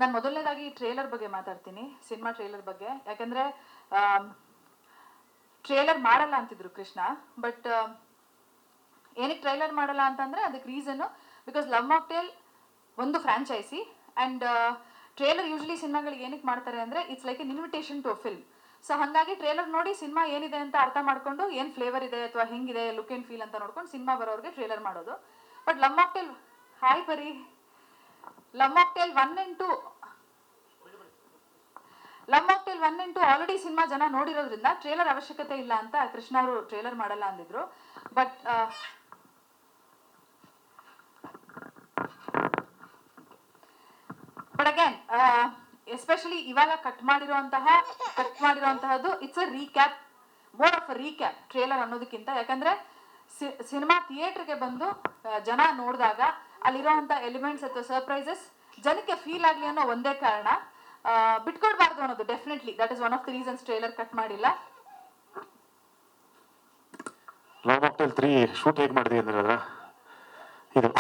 ನಾನು ಮೊದಲನೇದಾಗಿ ಟ್ರೇಲರ್ ಬಗ್ಗೆ ಮಾತಾಡ್ತೀನಿ, ಸಿನಿಮಾ ಟ್ರೇಲರ್ ಬಗ್ಗೆ. ಯಾಕಂದರೆ ಟ್ರೇಲರ್ ಮಾಡಲ್ಲ ಅಂತಿದ್ರು ಕೃಷ್ಣ, ಬಟ್ ಏನಕ್ಕೆ ಟ್ರೈಲರ್ ಮಾಡಲ್ಲ ಅಂತಂದರೆ ಅದಕ್ಕೆ ರೀಸನ್ನು ಬಿಕಾಸ್ ಲವ್ ಮಾಕ್ಟೇಲ್ ಒಂದು ಫ್ರಾಂಚೈಸಿ ಆ್ಯಂಡ್ ಟ್ರೇಲರ್ ಯೂಶ್ವಲಿ ಸಿನಿಮಾಗಳಿಗೆ ಏನಕ್ಕೆ ಮಾಡ್ತಾರೆ ಅಂದರೆ it's like an invitation to a film. So ಹಾಗಾಗಿ ಟ್ರೇಲರ್ ನೋಡಿ ಸಿನಿಮಾ ಏನಿದೆ ಅಂತ ಅರ್ಥ ಮಾಡ್ಕೊಂಡು ಏನು ಫ್ಲೇವರ್ ಇದೆ ಅಥವಾ ಹೆಂಗಿದೆ ಲುಕ್ ಆ್ಯಂಡ್ ಫೀಲ್ ಅಂತ ನೋಡ್ಕೊಂಡು ಸಿನಿಮಾ ಬರೋರಿಗೆ ಟ್ರೇಲರ್ ಮಾಡೋದು. ಬಟ್ ಲವ್ ಮಾಕ್ಟೇಲ್ ಹಾಯ್ ಪರಿ love Mocktail 1 and 2 already cinema ಜನ ನೋಡಿರೋದ್ರಿಂದ ಟ್ರೇಲರ್ ಅವಶ್ಯಕತೆ ಇಲ್ಲ ಅಂತ ಕೃಷ್ಣ ಅವರು ಟ್ರೇಲರ್ ಮಾಡಲ್ಲ ಅಂದಿದ್ರು. ಬಟ್ ಅಗೇನ್ ಎಸ್ಪೆಷಲಿ ಇವಾಗ ಕಟ್ ಮಾಡಿರುವಂತಹದ್ದು it's a recap, more of a recap trailer ಅನ್ನೋದಕ್ಕಿಂತ. ಯಾಕಂದ್ರೆ ಸಿನಿಮಾ ಥಿಯೇಟರ್ಗೆ ಬಂದು ಜನ ನೋಡಿದಾಗ ಅಲ್ಲಿರುವಂಥ ಎಲಿಮೆಂಟ್ಸ್ ಅಥವಾ ಸರ್ಪ್ರೈಸಸ್ ಜನಕ್ಕೆ ಫೀಲ್ ಆಗಲಿ ಅನ್ನೋ ಒಂದೇ ಕಾರಣ, ಬಿಟ್ಕೊಡ್ಬಾರ್ದು ಅನ್ನೋದು. Definitely that is one of the reasons trailer cut ಮಾಡಿಲ್ಲ. ಲವ್ ಮಾಕ್ಟೇಲ್ 3 ಶೂಟ್ ಹೇಗೆ ಮಾಡಿದ್ವಿ ಅಂದ್ರೆ ಇದು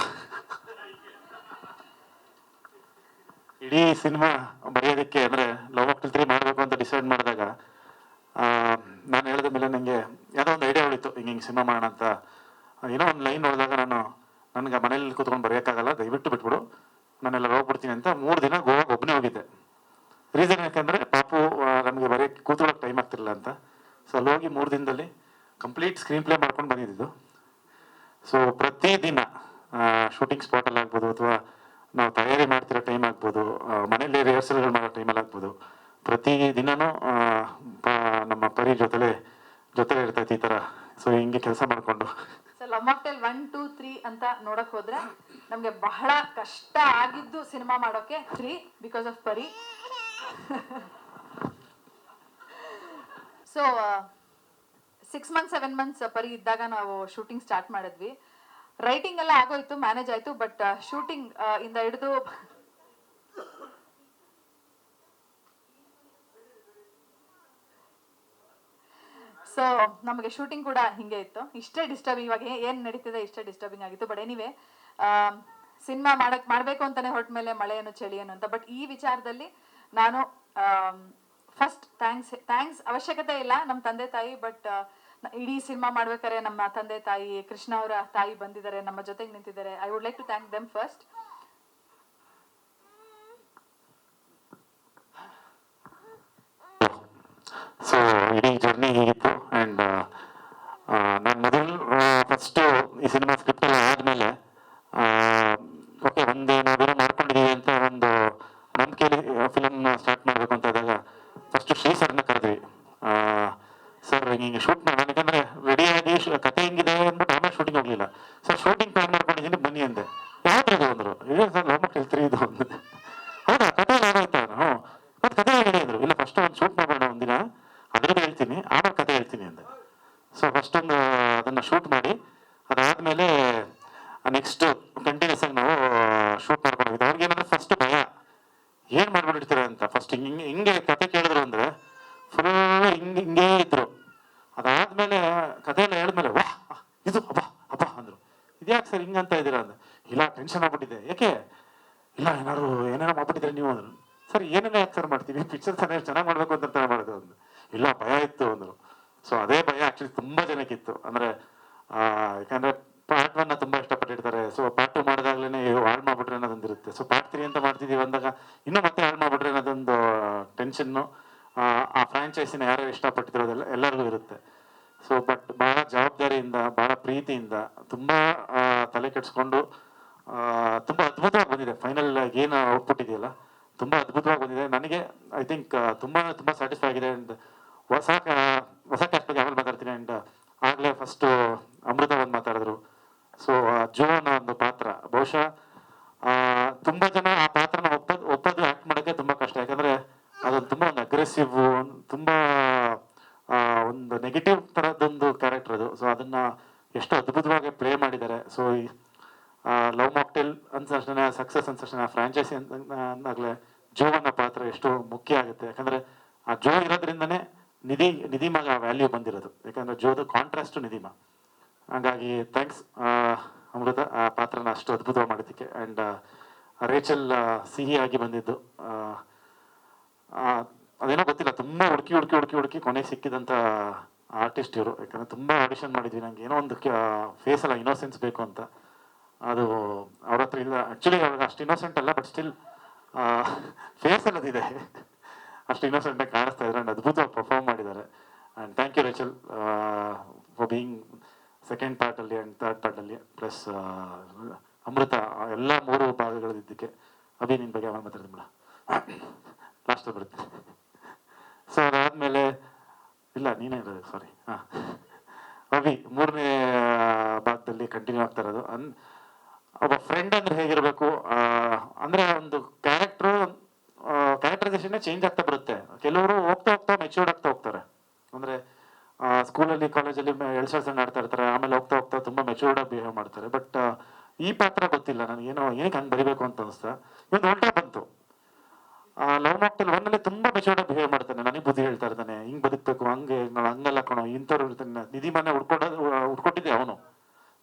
ಇಡೀ ಸಿನಿಮಾ ಬರೆಯೋದಕ್ಕೆ ಅಂದರೆ ಲವ್ ಮಾಕ್ಟೇಲ್ 3 ಮಾಡಬೇಕು ಅಂತ ಡಿಸೈಡ್ ಮಾಡಿದಾಗ ನಾನು ಹೇಳಿದ ಮೇಲೆ ನನಗೆ ಯಾವುದೋ ಒಂದು ಐಡಿಯಾ ಉಳಿತು, ಹಿಂಗೆ ಸಿನಿಮಾ ಮಾಡೋಣ ಅಂತ. ಏನೋ ಒಂದು ಲೈನ್ ನೋಡಿದಾಗ ನನಗೆ ಮನೇಲಿ ಕೂತ್ಕೊಂಡು ಬರೆಯೋಕ್ಕಾಗಲ್ಲ, ದಯವಿಟ್ಟು ಬಿಟ್ಬಿಡು, ನಾನೆಲ್ಲ ಹೋಗ್ಬಿಡ್ತೀನಿ ಅಂತ 3 ದಿನ ಗೋವಾಗೆ ಒಬ್ಬನೇ ಹೋಗಿದ್ದೆ. ರೀಸನ್ ಯಾಕೆಂದರೆ ಪಾಪು ನಮಗೆ ಬರೆಯೋಕ್ಕೆ ಕೂತ್ಕೊಳ್ಳೋಕೆ ಟೈಮ್ ಆಗ್ತಿರಲಿಲ್ಲ ಅಂತ. ಸೊ ಅಲ್ಲಿ ಹೋಗಿ 3 ದಿನದಲ್ಲಿ ಕಂಪ್ಲೀಟ್ ಸ್ಕ್ರೀನ್ ಪ್ಲೇ ಮಾಡ್ಕೊಂಡು ಬಂದಿದ್ದು. ಸೊ ಪ್ರತಿದಿನ ಶೂಟಿಂಗ್ ಸ್ಪಾಟಲ್ಲಿ ಆಗ್ಬೋದು ಅಥವಾ ನಾವು ತಯಾರಿ ಮಾಡ್ತಿರೋ ಟೈಮ್ ಆಗ್ಬೋದು, ಮನೇಲಿ ರಿಹರ್ಸಲ್ಗಳು ಮಾಡೋ ಟೈಮಲ್ಲಿ ಆಗ್ಬೋದು, ಪ್ರತಿ ದಿನವೂ ನಮ್ಮ ಪರಿ ಜೊತೆಲೇ ಇರ್ತೈತೆ ಈ ಥರ. ಸೊ ಹಿಂಗೆ ಕೆಲಸ ಮಾಡಿಕೊಂಡು ಲವ್ ಮಾಕ್ಟೇಲ್ 1, 2, 3 ಅಂತ ನೋಡಕ್ ಹೋದ್ರೆ ನಮಗೆ ಬಹಳ ಕಷ್ಟ ಆಗಿದ್ದು ಸಿನಿಮಾ ಮಾಡೋಕೆ 3 ಬಿಕಾಸ್ ಆಫ್ ಪರಿ. ಸೊ 6 months 7 months ಪರಿ ಇದ್ದಾಗ ನಾವು ಶೂಟಿಂಗ್ ಸ್ಟಾರ್ಟ್ ಮಾಡಿದ್ವಿ. ರೈಟಿಂಗ್ ಎಲ್ಲ ಆಗೋಯ್ತು, ಮ್ಯಾನೇಜ್ ಆಯ್ತು. ಬಟ್ ಶೂಟಿಂಗ್ ಇಂದ ಹಿಡಿದು ಸೊ ನಮಗೆ ಶೂಟಿಂಗ್ ಕೂಡ ಹಿಂಗೆ ಇತ್ತು. ಇಷ್ಟೇ ಡಿಸ್ಟರ್ಬಿಂಗ್, ಇವಾಗ ಏನು ನಡೀತಿದೆ ಇಷ್ಟೇ ಡಿಸ್ಟರ್ಬಿಂಗ್ ಆಗಿತ್ತು. ಬಟ್ ಎನಿವೆ ಸಿನಿಮಾ ಮಾಡಬೇಕು ಅಂತಾನೆ ಹೊರಟ ಮೇಲೆ ಮಳೆ ಏನು ಚಳಿ ಏನು ಅಂತ. ಬಟ್ ಈ ವಿಚಾರದಲ್ಲಿ ನಾನು ಫಸ್ಟ್ ಥ್ಯಾಂಕ್ಸ್ ಅವಶ್ಯಕತೆ ಇಲ್ಲ ನಮ್ಮ ತಂದೆ ತಾಯಿ, ಬಟ್ ಇಡೀ ಸಿನಿಮಾ ಮಾಡ್ಬೇಕಾದ್ರೆ ನಮ್ಮ ತಂದೆ ತಾಯಿ, ಕೃಷ್ಣ ಅವರ ತಾಯಿ ಬಂದಿದ್ದಾರೆ, ನಮ್ಮ ಜೊತೆಗೆ ನಿಂತಿದ್ದಾರೆ. I would like to thank them first. So ಇಡೀ ಜರ್ನಿ ಹೀಗಿತ್ತು. ಆ್ಯಂಡ್ ನಾನು ಫಸ್ಟು ಈ ಸಿನಿಮಾ ಸ್ಕ್ರಿಪ್ಟ್ ಎಲ್ಲ ಆದಮೇಲೆ ಓಕೆ ನಾವೇನೋ ಮಾಡ್ಕೊಂಡಿದ್ದೀವಿ ಅಂತ ಒಂದು ನಂಬಿಕೆಯಲ್ಲಿ ಫಿಲಮ್ ಸ್ಟಾರ್ಟ್ ಮಾಡಬೇಕು ಅಂತ ಇದ್ದಾಗ ಫಸ್ಟು ಶ್ರೀ ಸರ್ನ ಕರೆದ್ವಿ. ಸರ್ ಹಿಂಗೆ ಶೂಟ್ ಮಾಡೋಣ, ಯಾಕಂದರೆ ರೆಡಿಯಾಗಿ ಕತೆ ಹೆಂಗಿದೆ ಅಂದ್ಬಿಟ್ಟು ಆಮೇಲೆ ಶೂಟಿಂಗ್ ಹೋಗಲಿಲ್ಲ. ಸರ್ ಶೂಟಿಂಗ್ ಪ್ಲಾನ್ ಮಾಡ್ಕೊಂಡಿದ್ದೀನಿ ಬನ್ನಿ ಅಂದೆ. ಯಾವ್ದು ಅಂದರು, ಇಲ್ಲ ಸರ್ ಲವ್ ಮಾಕ್ಟೇಲ್ 3 ಇದು ಅಂದೆ. ಹೌದಾ, ಕತೆ ಏನಾಯ್ತಾ? ಮತ್ತು ಕತೆ ಹೇಳಿ ಅಂದರು. ಇಲ್ಲ ಫಸ್ಟ್ ಒಂದು ಶೂಟ್ ಮಾಡೋಣ ಒಂದಿನ, ಅದ್ರದ್ದು ಹೇಳ್ತೀನಿ ಆಮೇಲೆ ಕತೆ ಹೇಳ್ತೀನಿ ಅಂದೆ. ಸೊ ಫಸ್ಟೊಂದು ಅದನ್ನು ಶೂಟ್ ಮಾಡಿ ಅದಾದಮೇಲೆ ನೆಕ್ಸ್ಟ್ ಕಂಟಿನ್ಯೂಸ್ ಆಗಿ ನಾವು ಶೂಟ್ ಮಾಡ್ಕೊಂಡು ಹೋಗಿದ್ದೆ. ಅವ್ರಿಗೇನಂದ್ರೆ ಫಸ್ಟ್ ಭಯ, ಏನು ಮಾಡ್ಬಿಟ್ಟಿರ್ತಾರೆ ಅಂತ. ಫಸ್ಟ್ ಹಿಂಗೆ ಕತೆ ಕೇಳಿದ್ರು ಅಂದರೆ ಫುಲ್ ಹಿಂಗೇ ಇದ್ರು. ಅದಾದಮೇಲೆ ಕಥೆಯೆಲ್ಲ ಹೇಳಿದ್ಮೇಲೆ ವಾಹ್ ಇದು ಹಬ್ಬ ಅಂದರು. ಇದ್ಯಾಕೆ ಸರ್ ಹಿಂಗಂತ ಇದ್ದೀರಾ ಅಂದೆ. ಇಲ್ಲ ಟೆನ್ಷನ್ ಆಗ್ಬಿಟ್ಟಿದೆ. ಯಾಕೆ? ಇಲ್ಲ ಏನೇನೋ ಮಾಡ್ಬಿಟ್ಟಿದ್ರೆ ನೀವು ಅಂದರು. ಸರ್ ಏನೇನೋ ಯಾಕೆ ಸರ್ ಮಾಡ್ತೀವಿ, ಪಿಕ್ಚರ್ ಚೆನ್ನಾಗಿ ಮಾಡಬೇಕು ಅಂತ ಮಾಡೋದು ಅಂದು. ಇಲ್ಲ ಭಯ ಇತ್ತು ಅಂದರು. ಸೊ ಅದೇ ಭಯ ಆ್ಯಕ್ಚುಲಿ ತುಂಬ ಜನಕ್ಕಿತ್ತು. ಅಂದರೆ ಯಾಕಂದರೆ ಪಾರ್ಟ್ 1 ತುಂಬ ಇಷ್ಟಪಟ್ಟಿರ್ತಾರೆ. ಸೊ ಪಾರ್ಟ್ 2 ಮಾಡಿದಾಗಲೇ ಹಾಳು ಮಾಡ್ಬಿಟ್ರೆ ಅನ್ನೋದೊಂದಿರುತ್ತೆ. ಸೊ ಪಾರ್ಟ್ 3 ಅಂತ ಮಾಡ್ತಿದ್ದೀವಿ ಅಂದಾಗ ಇನ್ನೂ ಮತ್ತೆ ಹಾಳು ಮಾಡ್ಬಿಟ್ರೆ ಅನ್ನೋದೊಂದು ಟೆನ್ಷನ್ನು ಆ ಫ್ರಾಂಚೈಸಿನ ಯಾರು ಇಷ್ಟಪಟ್ಟಿರೋದೆಲ್ಲ ಎಲ್ಲರಿಗೂ ಇರುತ್ತೆ. ಸೊ ಬಟ್ ಭಾಳ ಜವಾಬ್ದಾರಿಯಿಂದ, ಭಾಳ ಪ್ರೀತಿಯಿಂದ, ತುಂಬ ತಲೆ ಕೆಡಿಸ್ಕೊಂಡು ತುಂಬ ಅದ್ಭುತವಾಗಿ ಬಂದಿದೆ. ಫೈನಲ್ ಏನು ಔಟ್ಪುಟ್ ಇದೆಯಲ್ಲ ತುಂಬ ಅದ್ಭುತವಾಗಿ ಬಂದಿದೆ. ನನಗೆ ಐ ಥಿಂಕ್ ತುಂಬ ಸ್ಯಾಟಿಸ್ಫೈ ಆಗಿದೆ. ಆ್ಯಂಡ್ ಹೊಸ ಕ್ಯಾಸ್ಟ್ ಬಗ್ಗೆ ಆಮೇಲೆ ಮಾತಾಡ್ತೀನಿ. ಆ್ಯಂಡ್ ಆಗಲೇ ಫಸ್ಟು ಅಮೃತ ಒಂದು ಮಾತಾಡಿದ್ರು. ಸೊ ಜೋ ಅನ್ನೋ ಒಂದು ಪಾತ್ರ ಬಹುಶಃ ತುಂಬ ಜನ ಆ ಪಾತ್ರನ ಒಪ್ಪೋದು ಆ್ಯಕ್ಟ್ ಮಾಡೋಕ್ಕೆ ತುಂಬ ಕಷ್ಟ. ಯಾಕಂದರೆ ಅದೊಂದು ತುಂಬ ಒಂದು ಅಗ್ರೆಸಿವ್, ತುಂಬ ಒಂದು ನೆಗೆಟಿವ್ ಥರದ್ದೊಂದು ಕ್ಯಾರೆಕ್ಟರ್ ಅದು. ಸೊ ಅದನ್ನು ಎಷ್ಟು ಅದ್ಭುತವಾಗಿ ಪ್ಲೇ ಮಾಡಿದ್ದಾರೆ. ಸೊ ಲವ್ ಮಾಕ್ಟೇಲ್ ಅಂದ ತಕ್ಷಣ ಸಕ್ಸಸ್ ಅಂದ ತಕ್ಷಣ ಫ್ರಾಂಚೈಸಿ ಅಂದಾಗಲೇ ಜೋ ಅನ್ನೋ ಪಾತ್ರ ಎಷ್ಟು ಮುಖ್ಯ ಆಗುತ್ತೆ. ಯಾಕಂದರೆ ಆ ಜೋ ಇರೋದ್ರಿಂದನೇ ನಿಧಿಮಾಗ ವ್ಯಾಲ್ಯೂ ಬಂದಿರೋದು. ಯಾಕಂದರೆ ಜೋದು ಕಾಂಟ್ರಾಸ್ಟು ನಿಧಿಮ. ಹಾಗಾಗಿ ಥ್ಯಾಂಕ್ಸ್ ಅಮೃತ ಆ ಪಾತ್ರನ ಅಷ್ಟು ಅದ್ಭುತವಾಗಿ ಮಾಡಿದ್ದಕ್ಕೆ. ಆ್ಯಂಡ್ ರೇಚಲ್ ಸಿಹಿಯಾಗಿ ಬಂದಿದ್ದು. ಆ, ಅದೇನೋ ಗೊತ್ತಿಲ್ಲ, ತುಂಬ ಹುಡುಕಿ ಕೊನೆಗೆ ಸಿಕ್ಕಿದಂಥ ಆರ್ಟಿಸ್ಟ್ ಇವರು. ಯಾಕಂದರೆ ತುಂಬ ಆಡಿಷನ್ ಮಾಡಿದ್ವಿ, ನಂಗೆ ಏನೋ ಒಂದು ಫೇಸಲ್ಲ ಇನ್ನೋಸೆನ್ಸ್ ಬೇಕು ಅಂತ. ಅದು ಅವ್ರ ಹತ್ರ ಇಲ್ಲ ಆ್ಯಕ್ಚುಲಿ. ಅವ್ರಿಗೆ ಅಷ್ಟು ಇನ್ನೋಸೆಂಟ್ ಅಲ್ಲ, ಬಟ್ ಸ್ಟಿಲ್ ಫೇಸ್ ಅನ್ನೋದಿದೆ, ಅಷ್ಟು ಇನ್ನೋಸೆಂಟಾಗಿ ಕಾಣಿಸ್ತಾ ಇದ್ದಾರೆ. ಆ್ಯಂಡ್ ಅದ್ಭುತವಾಗಿ ಪರ್ಫಾರ್ಮ್ ಮಾಡಿದ್ದಾರೆ. And thank you Rachel for being second ಪಾರ್ಟಲ್ಲಿ ಆ್ಯಂಡ್ ಥರ್ಡ್ ಪಾರ್ಟಲ್ಲಿ. ಪ್ಲಸ್ ಅಮೃತ ಎಲ್ಲ 3 ಭಾಗಗಳಿದ್ದಕ್ಕೆ. ಅಭಿ ನಿನ್ನ ಬಗ್ಗೆ ಆಮೇಲೆ ಮಾತಾಡ್ತೀನಿ ಮೇಡ, ಲಾಸ್ಟಲ್ಲಿ ಬರುತ್ತೆ. ಸೊ ಅದಾದಮೇಲೆ ಇಲ್ಲ ನೀನೇ ಇರೋದು, ಸಾರಿ. ಹಾಂ, ಅಭಿ 3ನೇ ಭಾಗದಲ್ಲಿ ಕಂಟಿನ್ಯೂ ಆಗ್ತಾ ಇರೋದು. ಒಬ್ಬ ಫ್ರೆಂಡ್ ಅಂದರೆ ಹೇಗಿರಬೇಕು ಅಂದರೆ ಒಂದು ಕ್ಯಾರೆಕ್ಟರೈಸೇಷನ್ನೇ ಚೇಂಜ್ ಆಗ್ತಾ ಬರುತ್ತೆ. ಕೆಲವರು ಹೋಗ್ತಾ ಹೋಗ್ತಾ ಮೆಚ್ಯೂರ್ಡ್ ಆಗ್ತಾ ಹೋಗ್ತಾರೆ. ಅಂದರೆ ಸ್ಕೂಲಲ್ಲಿ ಕಾಲೇಜಲ್ಲಿ ಎಳ್ಸಳ್ಸಂಗ್ ಆಡ್ತಾ ಇರ್ತಾರೆ, ಆಮೇಲೆ ಹೋಗ್ತಾ ಹೋಗ್ತಾ ತುಂಬ ಮೆಚ್ಯೂರ್ಡಾಗಿ ಬಿಹೇವ್ ಮಾಡ್ತಾರೆ. ಬಟ್ ಈ ಪಾತ್ರ ಗೊತ್ತಿಲ್ಲ ನನಗೇನೋ, ಏನಕ್ಕೆ ಹಂಗೆ ಬರಿಬೇಕು ಅಂತ ಅನಿಸ್ತಾ ಒಂದು ಉಲ್ಟಾ ಬಂತು. ಲವ್ ಮಾಕ್ಟೇಲ್ 1 ತುಂಬ ಮೆಚ್ಯೂರ್ಡಾಗಿ ಬಿಹೇವ್ ಮಾಡ್ತಾನೆ, ನನಗೆ ಬುದ್ಧಿ ಹೇಳ್ತಾ ಇರ್ತಾನೆ, ಹಿಂಗೆ ಬದುಕಬೇಕು, ಹಂಗೆ ನಾವು ಹಂಗೆಲ್ಲ ಕಣೋ, ಇಂಥವ್ರು ಇರ್ತಾನೆ. ನಿಧಿ ಮನೆ ಹುಡ್ಕೊಟ್ಟಿದ್ದೆ ಅವನು.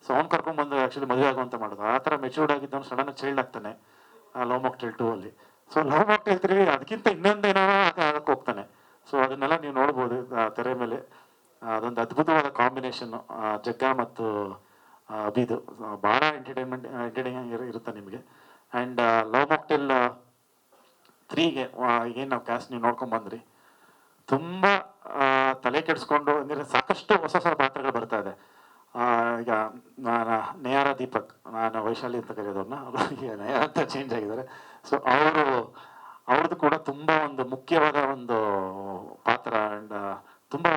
ಸೊ ಅವ್ನು ಕರ್ಕೊಂಡ್ಬಂದು ಆ್ಯಕ್ಚುಲಿ ಮದುವೆ ಆಗುವಂತ ಮಾಡೋದು. ಆ ಥರ ಮೆಚ್ಯೂರ್ಡ್ ಆಗಿದ್ದವನು ಸಡನ್ ಚೈಲ್ಡ್ ಆಗ್ತಾನೆ ಲವ್ ಮಾಕ್ಟೇಲ್ 2 ಅಲ್ಲಿ. ಸೊ ಲವ್ ಮಾಕ್ಟೇಲ್ 3 ಅದಕ್ಕಿಂತ ಇನ್ನೊಂದೇನೋ ಆಗಕ್ಕೆ ಹೋಗ್ತಾನೆ. ಸೊ ಅದನ್ನೆಲ್ಲ ನೀವು ನೋಡ್ಬೋದು ತೆರೆ ಮೇಲೆ. ಅದೊಂದು ಅದ್ಭುತವಾದ ಕಾಂಬಿನೇಷನ್ನು ಜಗ್ಗ ಮತ್ತು ಅಭಿದು. ಭಾಳ ಎಂಟರ್ಟೈನಿಂಗ್ ಇರುತ್ತೆ ನಿಮಗೆ. ಆ್ಯಂಡ್ ಲವ್ ಮಾಕ್ಟೇಲ್ 3ಗೆ ಏನು ನಾವು ಕ್ಯಾಸ್ಟ್ ನೀವು ನೋಡ್ಕೊಂಬಂದ್ರಿ, ತುಂಬ ತಲೆ ಕೆಡಿಸ್ಕೊಂಡು ಅಂದರೆ ಸಾಕಷ್ಟು ಹೊಸ ಪಾತ್ರಗಳು ಬರ್ತಾ ಇದೆ. ಈಗ ನಾನು ನೇಹಾರ ದೀಪಕ್, ನಾನು ವೈಶಾಲಿ ಅಂತ ಕರೆಯೋದವ್ರನ್ನ, ಈಗ ನೇಹಾರ ಅಂತ ಚೇಂಜ್ ಆಗಿದ್ದಾರೆ. ಸೊ ಅವ್ರದ್ದು ಕೂಡ ತುಂಬ ಒಂದು ಮುಖ್ಯವಾದ ಒಂದು ಪಾತ್ರ. ಆ್ಯಂಡ್ ತುಂಬ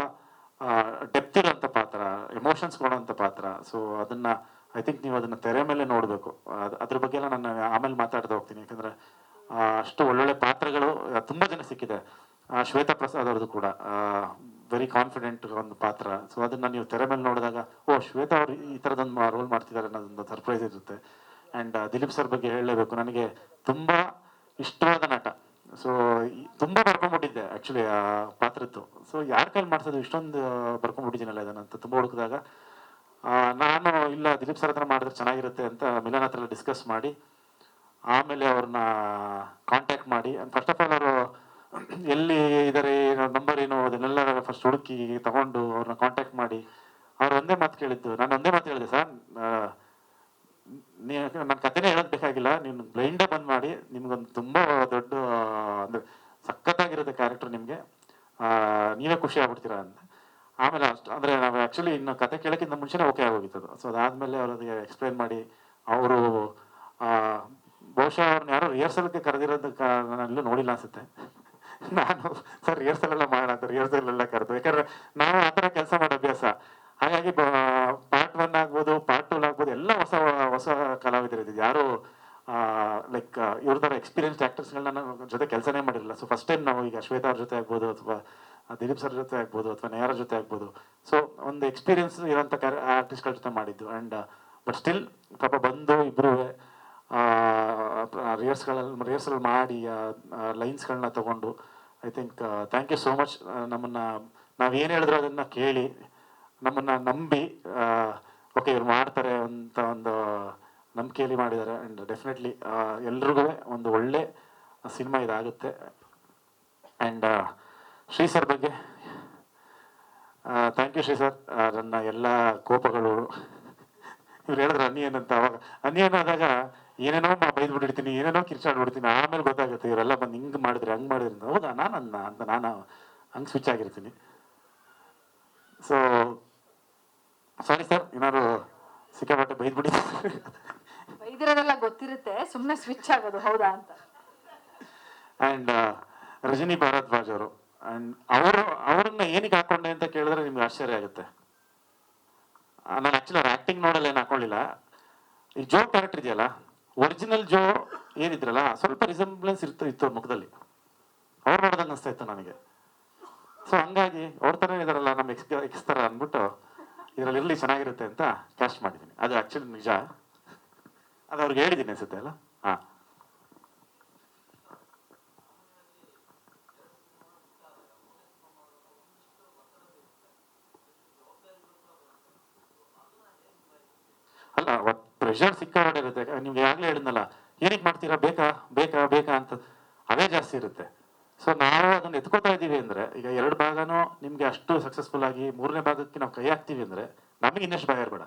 ಡೆಪ್ತ್ ಇರೋಂಥ ಪಾತ್ರ, ಎಮೋಷನ್ಸ್ ಕೊಡೋಂಥ ಪಾತ್ರ. ಸೊ ಅದನ್ನು ಐ ಥಿಂಕ್ ನೀವು ಅದನ್ನು ತೆರೆ ಮೇಲೆ ನೋಡಬೇಕು. ಅದ್ರ ಬಗ್ಗೆ ಎಲ್ಲ ನಾನು ಆಮೇಲೆ ಮಾತಾಡ್ತಾ ಹೋಗ್ತೀನಿ. ಯಾಕಂದರೆ ಅಷ್ಟು ಒಳ್ಳೊಳ್ಳೆ ಪಾತ್ರಗಳು ತುಂಬ ಜನ ಸಿಕ್ಕಿದೆ. ಶ್ವೇತಾ ಪ್ರಸಾದ್ ಅವ್ರದ್ದು ಕೂಡ ವೆರಿ ಕಾನ್ಫಿಡೆಂಟ್ ಒಂದು ಪಾತ್ರ. ಸೊ ಅದನ್ನು ನೀವು ತೆರೆ ಮೇಲೆ ನೋಡಿದಾಗ ಶ್ವೇತಾ ಅವರು ಈ ಥರದೊಂದು ರೋಲ್ ಮಾಡ್ತಿದ್ದಾರೆ ಅನ್ನೋದೊಂದು ಸರ್ಪ್ರೈಸ್ ಇರುತ್ತೆ. ಆ್ಯಂಡ್ ದಿಲೀಪ್ ಸರ್ ಬಗ್ಗೆ ಹೇಳಲೇಬೇಕು, ನನಗೆ ತುಂಬ ಇಷ್ಟವಾದ ನಟ. ಸೊ ತುಂಬ ಬರ್ಕೊಂಡ್ಬಿಟ್ಟಿದ್ದೆ ಆ್ಯಕ್ಚುಲಿ ಆ ಪಾತ್ರದ್ದು. ಸೊ ಯಾರ ಕೈಲಿ ಮಾಡ್ಸೋದು, ಇಷ್ಟೊಂದು ಬರ್ಕೊಂಡ್ಬಿಟ್ಟಿದ್ದೀನಲ್ಲ ಇದನ್ನಂತ ತುಂಬ ಹುಡುಕಿದಾಗ ನಾನು ಇಲ್ಲ ದಿಲೀಪ್ ಸರ್ ಹತ್ರ ಮಾಡಿದ್ರೆ ಚೆನ್ನಾಗಿರುತ್ತೆ ಅಂತ ಮಿಲನ್ ಹತ್ರ ಡಿಸ್ಕಸ್ ಮಾಡಿ ಆಮೇಲೆ ಅವ್ರನ್ನ ಕಾಂಟ್ಯಾಕ್ಟ್ ಮಾಡಿ, ಫಸ್ಟ್ ಆಫ್ ಆಲ್ ಅವರು ಎಲ್ಲಿ ಇದ್ದಾರೆ, ನಂಬರ್ ಏನು, ಅದನ್ನೆಲ್ಲ ಫಸ್ಟ್ ಹುಡುಕಿ ತಗೊಂಡು ಅವ್ರನ್ನ ಕಾಂಟ್ಯಾಕ್ಟ್ ಮಾಡಿ ಅವ್ರು ಒಂದೇ ಮಾತು ಕೇಳಿದ್ದು. ನಾನು ಒಂದೇ ಮಾತು ಹೇಳಿದೆ, ಸರ್ ನನ್ನ ಕಥೆನೇ ಹೇಳೋದು ಬೇಕಾಗಿಲ್ಲ, ನೀನು ಬ್ಲೈಂಡೇ ಬಂದ್ ಮಾಡಿ, ನಿಮ್ಗೊಂದು ತುಂಬ ದೊಡ್ಡ ಅಂದರೆ ಸಖತ್ತಾಗಿರುತ್ತೆ ಕ್ಯಾರೆಕ್ಟರ್, ನಿಮಗೆ ನೀವೇ ಖುಷಿ ಆಗ್ಬಿಡ್ತೀರಾ ಅಂತ. ಆಮೇಲೆ ಅಷ್ಟು ಅಂದರೆ ನಾವು ಆ್ಯಕ್ಚುಲಿ ಇನ್ನು ಕತೆ ಕೇಳೋಕ್ಕಿಂತ ಮುಂಚೆನೇ ಓಕೆ ಆಗೋಗಿತ್ತು. ಸೊ ಅದಾದಮೇಲೆ ಅವ್ರಿಗೆ ಎಕ್ಸ್ಪ್ಲೈನ್ ಮಾಡಿ ಅವರು ಬಹುಶಃ ಅವ್ರನ್ನ ಯಾರೋ ರಿಹರ್ಸಲ್ಗೆ ಕರೆದಿರೋದಕ್ಕೆ ನಾನೆಲ್ಲೂ ನೋಡಿಲ್ಲ ಅನಿಸುತ್ತೆ. ನಾನು ಸರ್ ರಿಹರ್ಸಲ್ ಎಲ್ಲ ಮಾಡೋಣ ಅಂತ ರಿಹರ್ಸಲ್ ಎಲ್ಲ ಕರೆದು, ಯಾಕಂದರೆ ನಾವು ಆ ಥರ ಕೆಲಸ ಮಾಡೋ ಅಭ್ಯಾಸ. ಹಾಗಾಗಿ ಪಾರ್ಟ್ 1 ಆಗ್ಬೋದು, ಪಾರ್ಟ್ 2 ಆಗ್ಬೋದು, ಎಲ್ಲ ಹೊಸ ಕಲಾವಿದರಿದ್ದು. ಯಾರು ಲೈಕ್ ಇವ್ರ ಥರ ಎಕ್ಸ್ಪೀರಿಯನ್ಸ್ಡ್ ಆ್ಯಕ್ಟರ್ಸ್ಗಳನ್ನ ನಮ್ಮ ಜೊತೆ ಕೆಲಸನೇ ಮಾಡಿರಲಿಲ್ಲ. ಸೊ ಫಸ್ಟ್ ಟೈಮ್ ನಾವು ಈಗ ಶ್ವೇತಾ ಅವ್ರ ಜೊತೆ ಆಗ್ಬೋದು, ಅಥವಾ ದಿಲೀಪ್ ಸರ್ ಜೊತೆ ಆಗ್ಬೋದು, ಅಥವಾ ನೇಹಾರ ಜೊತೆ ಆಗ್ಬೋದು. ಸೊ ಒಂದು ಎಕ್ಸ್ಪೀರಿಯನ್ಸ್ ಇರೋಂಥ ಆರ್ಟಿಸ್ಟ್ಗಳ ಜೊತೆ ಮಾಡಿದ್ದು. ಆ್ಯಂಡ್ ಬಟ್ ಸ್ಟಿಲ್ ಪಾಪ ಬಂದು ಇಬ್ಬರು ರಿಹರ್ಸಲ್ ಮಾಡಿ ಲೈನ್ಸ್ಗಳನ್ನ ತಗೊಂಡು, I think thank you so much. ನಮ್ಮನ್ನು ನಾವೇನು ಹೇಳಿದ್ರು ಅದನ್ನು ಕೇಳಿ ನಮ್ಮನ್ನು ನಂಬಿ ಓಕೆ ಇವ್ರು ಮಾಡ್ತಾರೆ ಅಂತ ಒಂದು ನಂಬಿಕೆಯಲ್ಲಿ ಮಾಡಿದ್ದಾರೆ. ಆ್ಯಂಡ್ ಡೆಫಿನೆಟ್ಲಿ ಎಲ್ರಿಗೂ ಒಂದು ಒಳ್ಳೆ ಸಿನಿಮಾ ಇದಾಗುತ್ತೆ. ಆ್ಯಂಡ್ ಶ್ರೀ ಸರ್ ಬಗ್ಗೆ ಥ್ಯಾಂಕ್ ಯು ಶ್ರೀ ಸರ್. ನನ್ನ ಎಲ್ಲ ಕೋಪಗಳು ಇವ್ರು ಹೇಳಿದ್ರು ಅನಿಯನ್ ಅಂತ, ಅವಾಗ ಅನಿಯನ್ ಆದಾಗ ಏನೇನೋ ಬೈದ್ಬಿಟ್ಟಿರ್ತೀನಿ, ಏನೇನೋ ಕಿರ್ಚಾಡ್ಬಿಡ್ತೀನಿ. ಆಮೇಲೆ ಗೊತ್ತಾಗುತ್ತೆ ಇವರೆಲ್ಲ ಬಂದು ಹಿಂಗೆ ಮಾಡಿದ್ರೆ ಹಂಗೆ ಮಾಡಿದ್ರೆ, ಹೌದಾ ನಾನು ಹಂಗೆ ಸ್ವಿಚ್ ಆಗಿರ್ತೀನಿ. ಸೊ ಸಾರಿ ಸರ್, ಏನಾದ್ರು ಸಿಕ್ಕಾಪಟ್ಟೆ ಬೈದ್ಬಿಟ್ಟಿದ್ದೀನಿ. ಬೈದಿರೋದೆಲ್ಲ ಗೊತ್ತಿರುತ್ತೆ, ಸುಮ್ಮನೆ ಸ್ವಿಚ್ ಆಗೋದು ಹೌದಾ ಅಂತ. ಆ್ಯಂಡ್ ರಜನಿ ಭಾರದ್ವಾಜ್ ಅವರು, ಆ್ಯಂಡ್ ಅವ್ರನ್ನ ಏನಕ್ಕೆ ಹಾಕೊಂಡೆ ಅಂತ ಕೇಳಿದ್ರೆ ನಿಮ್ಗೆ ಆಶ್ಚರ್ಯ ಆಗುತ್ತೆ. ನಾನು ಆ್ಯಕ್ಚುಲಿ ಅವ್ರ ಆ್ಯಕ್ಟಿಂಗ್ ನೋಡಲ್ಲ, ಏನು ಹಾಕೊಳ್ಳಿಲ್ಲ. ಈ ಜೋ ಕ್ಯಾರೆಕ್ಟರ್ ಇದೆಯಲ್ಲ, ಒರಿಜಿನಲ್ ಜೋ ಏನಿದ್ರಲ್ಲ, ಸ್ವಲ್ಪ ರಿಸೆಂಬ್ಲೆನ್ಸ್ ಇತ್ತು ಅವ್ರ ಮುಖದಲ್ಲಿ. ಅವ್ರು ನೋಡ್ದಂಗೆ ಅನಿಸ್ತಾ ಇತ್ತು ನನಗೆ. ಸೊ ಹಂಗಾಗಿ ಅವ್ರ ಥರ ಇದಾರಲ್ಲ ನಮ್ಮ ಎಕ್ಸ್ ಥರ ಅಂದ್ಬಿಟ್ಟು ಇದರಲ್ಲಿ ಇರಲಿ ಚೆನ್ನಾಗಿರುತ್ತೆ ಅಂತ ಕ್ಯಾಸ್ಟ್ ಮಾಡಿದ್ದೀನಿ. ಅದು ಆ್ಯಕ್ಚುಲಿ ನಿಜ, ಅದು ಅವ್ರಿಗೆ ಹೇಳಿದ್ದೀನಿ ಅನ್ಸುತ್ತೆ ಅಲ್ಲ. ಹಾಂ, ಅಲ್ಲ ಪ್ರೆಷರ್ ಸಿಕ್ಕಾಪಟ್ಟೆ ಇರುತ್ತೆ. ನಿಮ್ಗೆ ಆಗಲೇ ಹೇಳಿದ್ನಲ್ಲ, ಏನಕ್ಕೆ ಮಾಡ್ತೀರಾ, ಬೇಕಾ ಬೇಕಾ ಬೇಕಾ ಅಂತ ಅವೇ ಜಾಸ್ತಿ ಇರುತ್ತೆ. ಸೊ ನಾವು ಅದನ್ನು ಎತ್ಕೋತಾ ಇದ್ದೀವಿ ಅಂದರೆ, ಈಗ 2 ಭಾಗನೂ ನಿಮಗೆ ಅಷ್ಟು ಸಕ್ಸಸ್ಫುಲ್ ಆಗಿ 3ನೇ ಭಾಗಕ್ಕೆ ನಾವು ಕೈ ಹಾಕ್ತೀವಿ ಅಂದರೆ ನಮಗೆ ಇನ್ನಷ್ಟು ಭಯ ಇರಬೇಡ.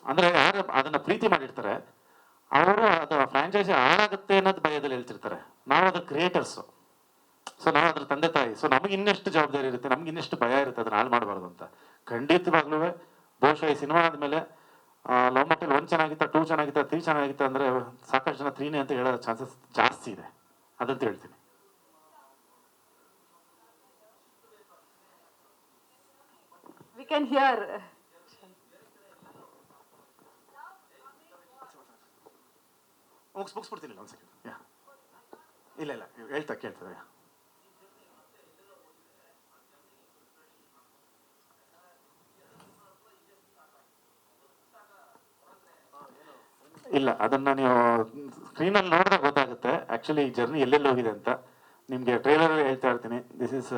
ಅಂದರೆ ಯಾರು ಅದನ್ನು ಪ್ರೀತಿ ಮಾಡಿರ್ತಾರೆ ಅವರು ಅದು ಫ್ರಾಂಚೈಸಿ ಹಾಳಾಗುತ್ತೆ ಅನ್ನೋದು ಭಯದಲ್ಲಿ ಹೇಳ್ತಿರ್ತಾರೆ. ನಾವು ಅದ್ರ ಕ್ರಿಯೇಟರ್ಸು, ಸೊ ನಾವು ಅದ್ರ ತಂದೆ ತಾಯಿ. ಸೊ ನಮಗೆ ಇನ್ನೆಷ್ಟು ಜವಾಬ್ದಾರಿ ಇರುತ್ತೆ, ನಮ್ಗೆ ಇನ್ನೆಷ್ಟು ಭಯ ಇರುತ್ತೆ ಅದನ್ನ ಹಾಳು ಮಾಡಬಾರ್ದು ಅಂತ. ಖಂಡಿತವಾಗ್ಲೂ ಬಹುಶಃ ಈ ಸಿನಿಮಾ ಆದಮೇಲೆ ಲವ್ ಮಾಕ್ಟೇಲ್ 1 ಚೆನ್ನಾಗಿತ್ತ, 2 ಚೆನ್ನಾಗಿತ್ತ, 3 ಚೆನ್ನಾಗಿತ್ತ ಅಂದರೆ ಸಾಕಷ್ಟು ಜನ 3ನೇ ಅಂತ ಹೇಳೋ ಚಾನ್ಸಸ್ ಜಾಸ್ತಿ ಇದೆ, ಅದಂತ ಹೇಳ್ತೀನಿ. We can hear. ಮುಗಿಸ್ಬಿಡ್ತೀನಿ ಒಂದು ಸೆಕೆಂಡ್. ಇಲ್ಲ ಇಲ್ಲ ಹೇಳ್ತಾ ಕೇಳ್ತದೆ. ಇಲ್ಲ, ಅದನ್ನ ನೀವು ಸ್ಕ್ರೀನಲ್ಲಿ ನೋಡಿದಾಗ ಗೊತ್ತಾಗುತ್ತೆ ಆ್ಯಕ್ಚುಲಿ ಈ ಜರ್ನಿ ಎಲ್ಲೆಲ್ಲಿ ಹೋಗಿದೆ ಅಂತ. ನಿಮಗೆ ಟ್ರೈಲರಲ್ಲಿ ಹೇಳ್ತಾ ಇರ್ತೀನಿ, this is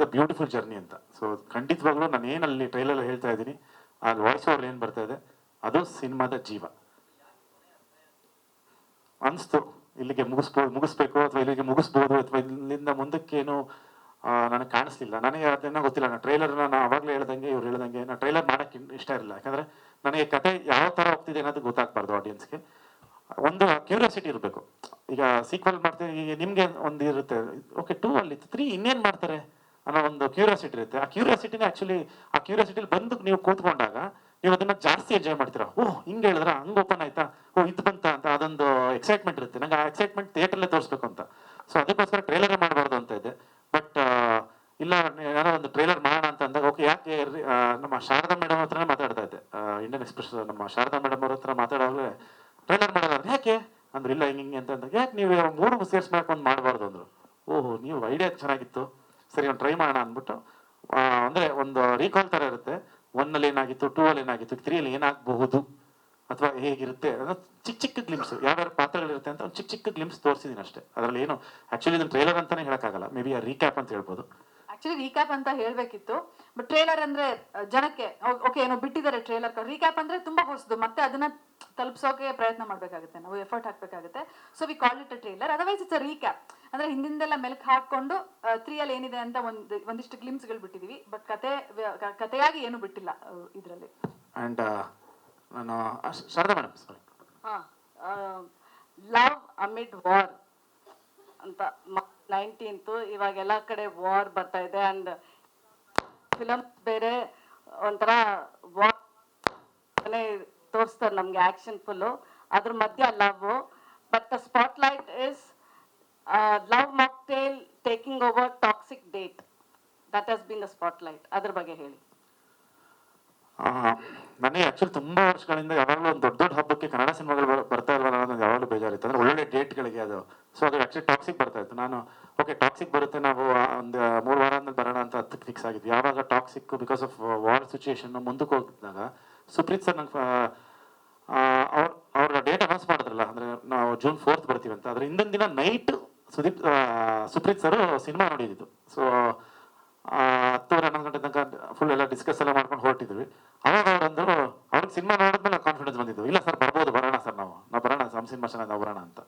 a beautiful journey ಅಂತ. ಸೊ ಖಂಡಿತವಾಗ್ಲೂ ನಾನು ಏನಲ್ಲಿ ಟ್ರೈಲರ್ ಹೇಳ್ತಾ ಇದ್ದೀನಿ, ಅಲ್ಲಿ ವಾಯ್ಸ್ ಓವರ್ ಏನು ಬರ್ತಾ ಇದೆ ಅದು ಸಿನಿಮಾದ ಜೀವ ಅನಿಸ್ತು. ಇಲ್ಲಿಗೆ ಮುಗಿಸ್ಬೇಕು ಅಥವಾ ಇಲ್ಲಿಗೆ ಮುಗಿಸ್ಬೋದು ಅಥವಾ ಇಲ್ಲಿಂದ ಮುಂದಕ್ಕೇನು ನನಗೆ ಕಾಣಿಸ್ಲಿಲ್ಲ. ನನಗೆ ಅದನ್ನ ಗೊತ್ತಿಲ್ಲ. ನಾನು ಟ್ರೈಲರ್ನ ನಾನು ಅವಾಗಲೇ ಹೇಳ್ದಂಗೆ ಇವ್ರು ಹೇಳ್ದಂಗೆ ನಾನು ಟ್ರೈಲರ್ ಮಾಡೋಕ್ಕೆ ಇಷ್ಟ ಇರಲಿಲ್ಲ. ಯಾಕಂದರೆ ನನಗೆ ಕತೆ ಯಾವ ಥರ ಹೋಗ್ತಿದೆ ಅನ್ನೋದು ಗೊತ್ತಾಗಬಾರ್ದು ಆಡಿಯನ್ಸ್ಗೆ. ಒಂದು ಕ್ಯೂರಿಯಾಸಿಟಿ ಇರಬೇಕು. ಈಗ ಸೀಕ್ವಲ್ ಮಾಡ್ತೀವಿ, ಈಗ ನಿಮಗೆ ಒಂದು ಇರುತ್ತೆ, ಓಕೆ 2 ಅಲ್ಲಿ 3 ಇನ್ನೇನು ಮಾಡ್ತಾರೆ ಅನ್ನೋ ಒಂದು ಕ್ಯೂರಿಯಾಸಿಟಿ ಇರುತ್ತೆ. ಆ ಕ್ಯೂರಿಯಾಸಿಟಿನ ಆ್ಯಕ್ಚುಲಿ ಆ ಕ್ಯೂರಿಯಾಸಿಟಿಲಿ ಬಂದು ನೀವು ಕೂತ್ಕೊಂಡಾಗ ನೀವು ಅದನ್ನು ಜಾಸ್ತಿ ಎಂಜಾಯ್ ಮಾಡ್ತೀರಾ. ಓಹ್ ಹಿಂಗೆ ಹೇಳಿದ್ರ, ಹಂಗೆ ಓಪನ್ ಆಯ್ತಾ, ಓ ಇದು ಬಂತ ಅಂತ ಅದೊಂದು ಎಕ್ಸೈಟ್ಮೆಂಟ್ ಇರುತ್ತೆ. ನಂಗೆ ಆ ಎಕ್ಸೈಟ್ಮೆಂಟ್ ಥಿಯೇಟ್ರಲ್ಲೇ ತೋರಿಸ್ಬೇಕು ಅಂತ. ಸೊ ಅದಕ್ಕೋಸ್ಕರ ಟ್ರೈಲರೇ ಮಾಡಬಾರ್ದು ಅಂತ ಇದೆ. ಬಟ್ ಇಲ್ಲ ಏನೋ ಒಂದು ಟ್ರೈಲರ್ ಮಾಡೋಣ ಅಂತ ಅಂದಾಗ ಓಕೆ ಯಾಕೆ ನಮ್ಮ ಶಾರದಾ ಮೇಡಮ್ ಹತ್ರನೇ ಮಾತಾಡ್ತಾ ಇದ್ದೆ, ಇಂಡಿಯನ್ ಎಕ್ಸ್ಪ್ರೆಸ್ ನಮ್ಮ ಶಾರದಾ ಮೇಡಮ್ ಅವ್ರ ಹತ್ರ ಮಾತಾಡೋವಾಗಲೇ ಟ್ರೈಲರ್ ಮಾಡೋಲ್ಲ ಯಾಕೆ ಅಂದ್ರೆ, ಇಲ್ಲ ಹಿಂಗೆ ಅಂತ ಅಂದಾಗ ಯಾಕೆ ನೀವು 3 ಸೇರಿಸ್ಬೇಕು ಒಂದು ಮಾಡಬಾರ್ದು ಅಂದರು. ಓಹೋ ನೀವು ಐಡಿಯಾ ಚೆನ್ನಾಗಿತ್ತು, ಸರಿ ಒಂದು ಟ್ರೈ ಮಾಡೋಣ ಅಂದ್ಬಿಟ್ಟು ಅಂದರೆ ಒಂದು ರೀಕಾಲ್ ಥರ ಇರುತ್ತೆ. 1 ಏನಾಗಿತ್ತು, 2 ಏನಾಗಿತ್ತು, 3 ಏನಾಗಬಹುದು ಅಥವಾ ಹೇಗಿರುತ್ತೆ ಅನ್ನೋ ಚಿಕ್ಕ ಚಿಕ್ಕ ಗ್ಲಿಮ್ಸ್, ಯಾವ್ಯಾವ ಪಾತ್ರಗಳಿರುತ್ತೆ ಅಂತ ಒಂದು ಚಿಕ್ಕ ಚಿಕ್ಕ ಗ್ಲಿಮ್ಸ್ ತೋರಿಸಿದ್ದೀನಿ ಅಷ್ಟೇ. ಅದರಲ್ಲಿ ಏನು ಆ್ಯಕ್ಚುಲಿ ಇದನ್ನು ಟ್ರೈಲರ್ ಅಂತಲೇ ಹೇಳೋಕ್ಕಾಗಲ್ಲ, ಮೇ ಬಿ ಆ ರೀಕ್ಯಾಪ್ ಅಂತ ಹೇಳ್ಬೋದು. ಆಕ್ಚುಲಿ ರೀಕ್ಯಾಪ್ ಅಂತ ಹೇಳ್ಬೇಕಿತ್ತು, ಬಟ್ ಟ್ರೇಲರ್ ಅಂದ್ರೆ ಜನಕ್ಕೆ ಓಕೆ ಏನೋ ಬಿಟ್ಟಿದ್ದಾರೆ ಟ್ರೇಲರ್. ರೀಕ್ಯಾಪ್ ಅಂದ್ರೆ ತುಂಬಾ ಹೊಸದು, ಮತ್ತೆ ಅದನ್ನ ತಲುಪಿಸೋಕೆ ಪ್ರಯತ್ನ ಮಾಡ್ಬೇಕಾಗುತ್ತೆ, ನಾವು ಎಫರ್ಟ್ ಹಾಕ್ಬೇಕಾಗುತ್ತೆ. So we call it a trailer, otherwise it's a recap. ಅಂದ್ರೆ ಹಿಂದಿಂದೆಲ್ಲ ಮೆಲ್ಕ್ ಹಾಕೊಂಡು 3 ಅಲ್ಲಿ ಏನಿದೆ ಅಂತ ಒಂದಿಷ್ಟು ಗ್ಲಿಮ್ಸ್ಗಳು ಬಿಟ್ಟಿದೀವಿ, ಬಟ್ ಕಥೆಯಾಗಿ ಏನು ಬಿಟ್ಟಿಲ್ಲ ಇದರಲ್ಲಿ. ಅಂಡ್ ನಾನು Sharada madam sorry, love amid war ಅಂತ 19th ಇವಾಗ ಎಲ್ಲ ಕಡೆ ವಾರ್ ಬರ್ತಾ ಇದೆ. ಅಂಡ್ ಫಿಲಮ್ ಬೇರೆ ಒಂಥರ ವಾರ್ ತೋರಿಸ್ತಾರೆ ನಮ್ಗೆ, ಆಕ್ಷನ್ ಫುಲ್ಲು, ಅದ್ರ ಮಧ್ಯ love. But the spot light is love mocktail taking over toxic date. That has been the spot light. ಅದ್ರ ಬಗ್ಗೆ ಹೇಳಿ. ನನಗೆ ಆ್ಯಕ್ಚುಲಿ ತುಂಬ ವರ್ಷಗಳಿಂದ ಯಾವಾಗಲೂ ಒಂದು ದೊಡ್ಡ ದೊಡ್ಡ ಹಬ್ಬಕ್ಕೆ ಕನ್ನಡ ಸಿನಿಮಾಗಳು ಬರ್ತಾ ಇಲ್ವಲ್ಲ ಅನ್ನೋದು ಯಾವಾಗಲೂ ಬೇಜಾರಿತ್ತು. ಅಂದರೆ ಒಳ್ಳೊಳ್ಳೆ ಡೇಟ್ಗಳಿಗೆ ಅದು. ಸೊ ಅದು ಆ್ಯಕ್ಚುಲಿ ಟಾಕ್ಸಿಕ್ ಬರ್ತಾ ಇತ್ತು. ನಾನು ಓಕೆ ಟಾಕ್ಸಿಕ್ ಬರುತ್ತೆ, ನಾವು ಒಂದು 3 ವಾರ ಆದ್ಮೇಲೆ ಬರೋಣ ಅಂತ 10ಕ್ಕೆ ಫಿಕ್ಸ್ ಆಗಿದ್ವಿ. ಯಾವಾಗ toxic because of war situation ಮುಂದಕ್ಕೆ ಹೋಗಿದ್ದಾಗ ಸುಪ್ರೀತ್ ಸರ್ ನಂಗೆ ಅವ್ರ ಡೇಟ್ ಅನೌನ್ಸ್ ಮಾಡಿದ್ರಲ್ಲ, ಅಂದರೆ ನಾವು June 4th ಬರ್ತೀವಿ ಅಂತ. ಅದ್ರ ಹಿಂದಿನ ದಿನ ನೈಟ್ ಸುಪ್ರೀತ್ ಸರ್ ಸಿನಿಮಾ ನೋಡಿದ್ದು. ಸೊ 10-11 ಗಂಟೆ ತನಕ ಫುಲ್ ಎಲ್ಲ ಡಿಸ್ಕಸ್ ಎಲ್ಲ ಮಾಡ್ಕೊಂಡು ಹೊರಟಿದ್ವಿ. ಅವಾಗ ಅವರಂದರು ಅವ್ರಿಗೆ ಸಿನಿಮಾ ನೋಡಿದ್ಮೇಲೆ ಕಾನ್ಫಿಡೆನ್ಸ್ ಬಂದಿದ್ದು, ಇಲ್ಲ ಸರ್ ಬರ್ಬೋದು, ಬರೋಣ ಸರ್, ನಾವು ಬರೋಣ, ನಮ್ಮ ಸಿನಿಮಾ ಚೆನ್ನಾಗಿ ನಾವು ಬರೋಣ ಅಂತ.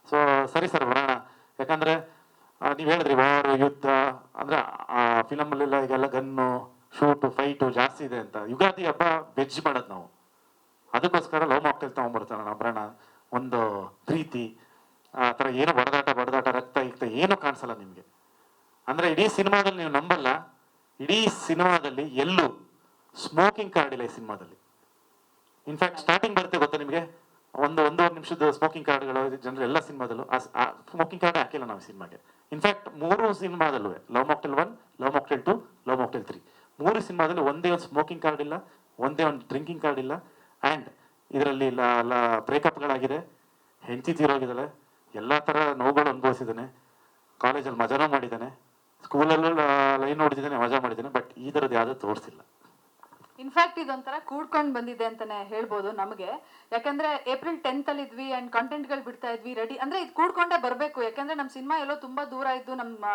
ಸೊ ಸರಿ ಸರ್ ಬರೋಣ. ಯಾಕಂದರೆ ನೀವು ಹೇಳಿದ್ರಿ ವಾರು ಯುದ್ಧ ಅಂದರೆ ಆ ಫಿಲಮಲ್ಲೆಲ್ಲ ಈಗೆಲ್ಲ ಗನ್ನು ಶೂಟು ಫೈಟು ಜಾಸ್ತಿ ಇದೆ ಅಂತ. ಯುಗಾದಿ ಹಬ್ಬ ವೆಜ್ ಮಾಡೋದು ನಾವು, ಅದಕ್ಕೋಸ್ಕರ ಲವ್ ಮಾಕ್ಟೇಲ್ ತೊಗೊಂಡ್ಬರ್ತಾನೆ ನಾವು ಬರೋಣ. ಒಂದು ಪ್ರೀತಿ ಆ ಥರ ಏನು ಬಡದಾಟ ರಕ್ತ ಏನೂ ಕಾಣಿಸಲ್ಲ ನಿಮಗೆ. ಅಂದರೆ ಇಡೀ ಸಿನಿಮಾದಲ್ಲಿ ನೀವು ನಂಬಲ್ಲ, ಇಡೀ ಸಿನಿಮಾದಲ್ಲಿ ಎಲ್ಲೂ ಸ್ಮೋಕಿಂಗ್ ಕಾರ್ಡ್ ಇಲ್ಲ ಈ ಸಿನಿಮಾದಲ್ಲಿ. ಇನ್ಫ್ಯಾಕ್ಟ್ ಸ್ಟಾರ್ಟಿಂಗ್ ಬರುತ್ತೆ ಗೊತ್ತಾ ನಿಮಗೆ, ಒಂದೂವರೆ ನಿಮಿಷದ ಸ್ಮೋಕಿಂಗ್ ಕಾರ್ಡ್ಗಳು ಜನರು ಎಲ್ಲ ಸಿನಿಮಾದಲ್ಲೂ ಆ ಸ್ಮೋಕಿಂಗ್ ಕಾರ್ಡ್ ಹಾಕಿಲ್ಲ ನಾವು ಸಿನಿಮಾಗೆ. ಇನ್ಫ್ಯಾಕ್ಟ್ 3 ಸಿನಿಮಾದಲ್ಲೂ Love Mocktail 1, Love Mocktail 2, Love mocktail 3 3 ಸಿನಿಮಾದಲ್ಲಿ ಒಂದೇ ಒಂದು ಸ್ಮೋಕಿಂಗ್ ಕಾರ್ಡ್ ಇಲ್ಲ, ಒಂದೇ ಒಂದು ಡ್ರಿಂಕಿಂಗ್ ಕಾರ್ಡ್ ಇಲ್ಲ. ಆ್ಯಂಡ್ ಇದರಲ್ಲಿ ಬ್ರೇಕಪ್ಗಳಾಗಿದೆ, ಹೆಂಡತಿ ತೀರೋಗಿದ್ದಾಳೆ, ಎಲ್ಲ ಥರ ನೋವುಗಳು ಅನುಭವಿಸಿದ್ದಾನೆ, ಕಾಲೇಜಲ್ಲಿ ಮಜಾನೂ ಮಾಡಿದ್ದಾನೆ, ಸ್ಕೂಲಲ್ಲೂ ಲೈನ್ ನೋಡಿದ್ದಾನೆ, ಮಜಾ ಮಾಡಿದ್ದಾನೆ. ಬಟ್ ಈ ಥರದ್ದು ಯಾವುದೂ ತೋರಿಸಿಲ್ಲ. ಇನ್ಫ್ಯಾಕ್ಟ್ ಇದೊಂಥರ ಕೂಡ್ಕೊಂಡು ಬಂದಿದೆ ಅಂತಾನೆ ಹೇಳ್ಬೋದು ನಮಗೆ. ಯಾಕಂದ್ರೆ April 10th ಅಲ್ಲಿ ಇದ್ವಿ ಅಂಡ್ ಕಂಟೆಂಟ್ಗಳು ಬಿಡ್ತಾ ಇದ್ವಿ ರೆಡಿ, ಅಂದ್ರೆ ಇದು ಕೂಡ್ಕೊಂಡೇ ಬರಬೇಕು. ಯಾಕಂದ್ರೆ ನಮ್ಮ ಸಿನಿಮಾ ಎಲ್ಲೋ ತುಂಬಾ ದೂರ ಇದ್ದು ನಮ್ಮ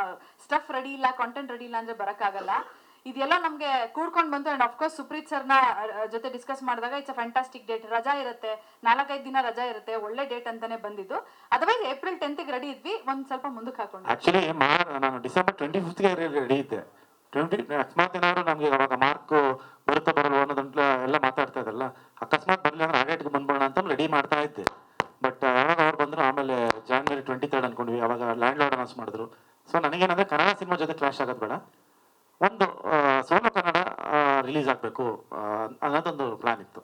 ಸ್ಟಫ್ ರೆಡಿ ಇಲ್ಲ, ಕಾಂಟೆಂಟ್ ರೆಡಿ ಇಲ್ಲ ಅಂದ್ರೆ ಬರೋಕ್ಕಾಗಲ್ಲ. ಇದೆಲ್ಲ ನಮಗೆ ಕೂಡ್ಕೊಂಡು ಬಂತು. ಆ್ಯಂಡ್ ಅಫ್ಕೋರ್ಸ್ ಸುಪ್ರೀತ್ ಸರ್ನ ಜೊತೆ ಡಿಸ್ಕಸ್ ಮಾಡಿದಾಗ ಇಟ್ಸ್ ಅ ಫ್ಯಾಂಟಾಸ್ಟಿಕ್ ಡೇಟ್, ರಜಾ ಇರುತ್ತೆ, 4-5 ದಿನ ರಜಾ ಇರುತ್ತೆ, ಒಳ್ಳೆ ಡೇಟ್ ಅಂತಾನೆ ಬಂದಿದ್ದು. ಅದರ್ವೈಸ್ ಏಪ್ರಿಲ್ 10th ರೆಡಿ ಇದ್ವಿ, ಒಂದು ಸ್ವಲ್ಪ ಮುಂದಕ್ಕೆ ಹಾಕೊಂಡು. ಆಕ್ಚುಲಿ ನಾನು ಡಿಸೆಂಬರ್ 25ಗೆ ರೆಡಿ ಇದ್ದೆ. ಅಕಸ್ಮಾತ್ ಏನಾದ್ರು ನಮಗೆ ಅವಾಗ ಮಾರ್ಕ್ ಬರುತ್ತಾ ಬರಲ್ವ ಅನ್ನೋದಂತ ಎಲ್ಲ ಮಾತಾಡ್ತಾ ಇದ್ದಲ್ಲ, ಅಕಸ್ಮಾತ್ ಬರಲಿ ಅಂದ್ರೆ ಆ ಡೇಟ್ಗೆ ಬಂದ್ಬೋಣ ಅಂತ ರೆಡಿ ಮಾಡ್ತಾ ಇದ್ದೆ. ಬಟ್ ಯಾವಾಗ ಅವ್ರು ಬಂದ್ರು ಆಮೇಲೆ January 23rd ಅನ್ಕೊಂಡ್ವಿ. ಅವಾಗ ಲ್ಯಾಂಡ್ ಲಾರ್ಡ್ ಅನೌನ್ಸ್ ಮಾಡಿದ್ರು. ಸೊ ನನಗೇನಂದ್ರೆ ಕನ್ನಡ ಸಿನಿಮಾ ಜೊತೆ ಕ್ಲಾಶ್ ಆಗೋದು ಬೇಡ, ಒಂದು ಸೋಲೋ ಕನ್ನಡ ರಿಲೀಸ್ ಆಗಬೇಕು ಅನ್ನೋದೊಂದು ಪ್ಲಾನ್ ಇತ್ತು.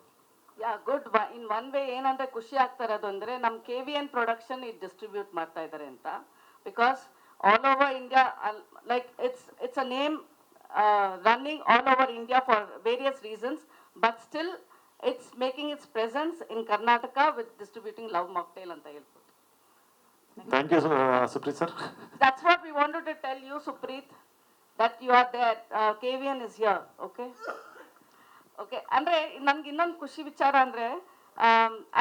Yeah good. In one way ಏನಂದ್ರೆ ಖುಷಿ ಆಗ್ತಾ ಇರೋದು ಅಂದ್ರೆ ನಮ್ಮ KVN ಪ್ರೊಡಕ್ಷನ್ ಇದು ಡಿಸ್ಟ್ರಿಬ್ಯೂಟ್ ಮಾಡ್ತಾ ಇದ್ದಾರೆ ಅಂತ. Because all over India, like it's a name running all over India for various reasons, but still it's making its presence in Karnataka with distributing Love Mocktail ಅಂತ ಹೇಳ್ಬೋದು. Thank you Supreeth sir. That's what we wanted to tell you, Supreet, that you are there. KVN is here, okay? Okay, ಅಂದ್ರೆ ನನ್ಗೆ ಇನ್ನೊಂದು ಖುಷಿ ವಿಚಾರ ಅಂದ್ರೆ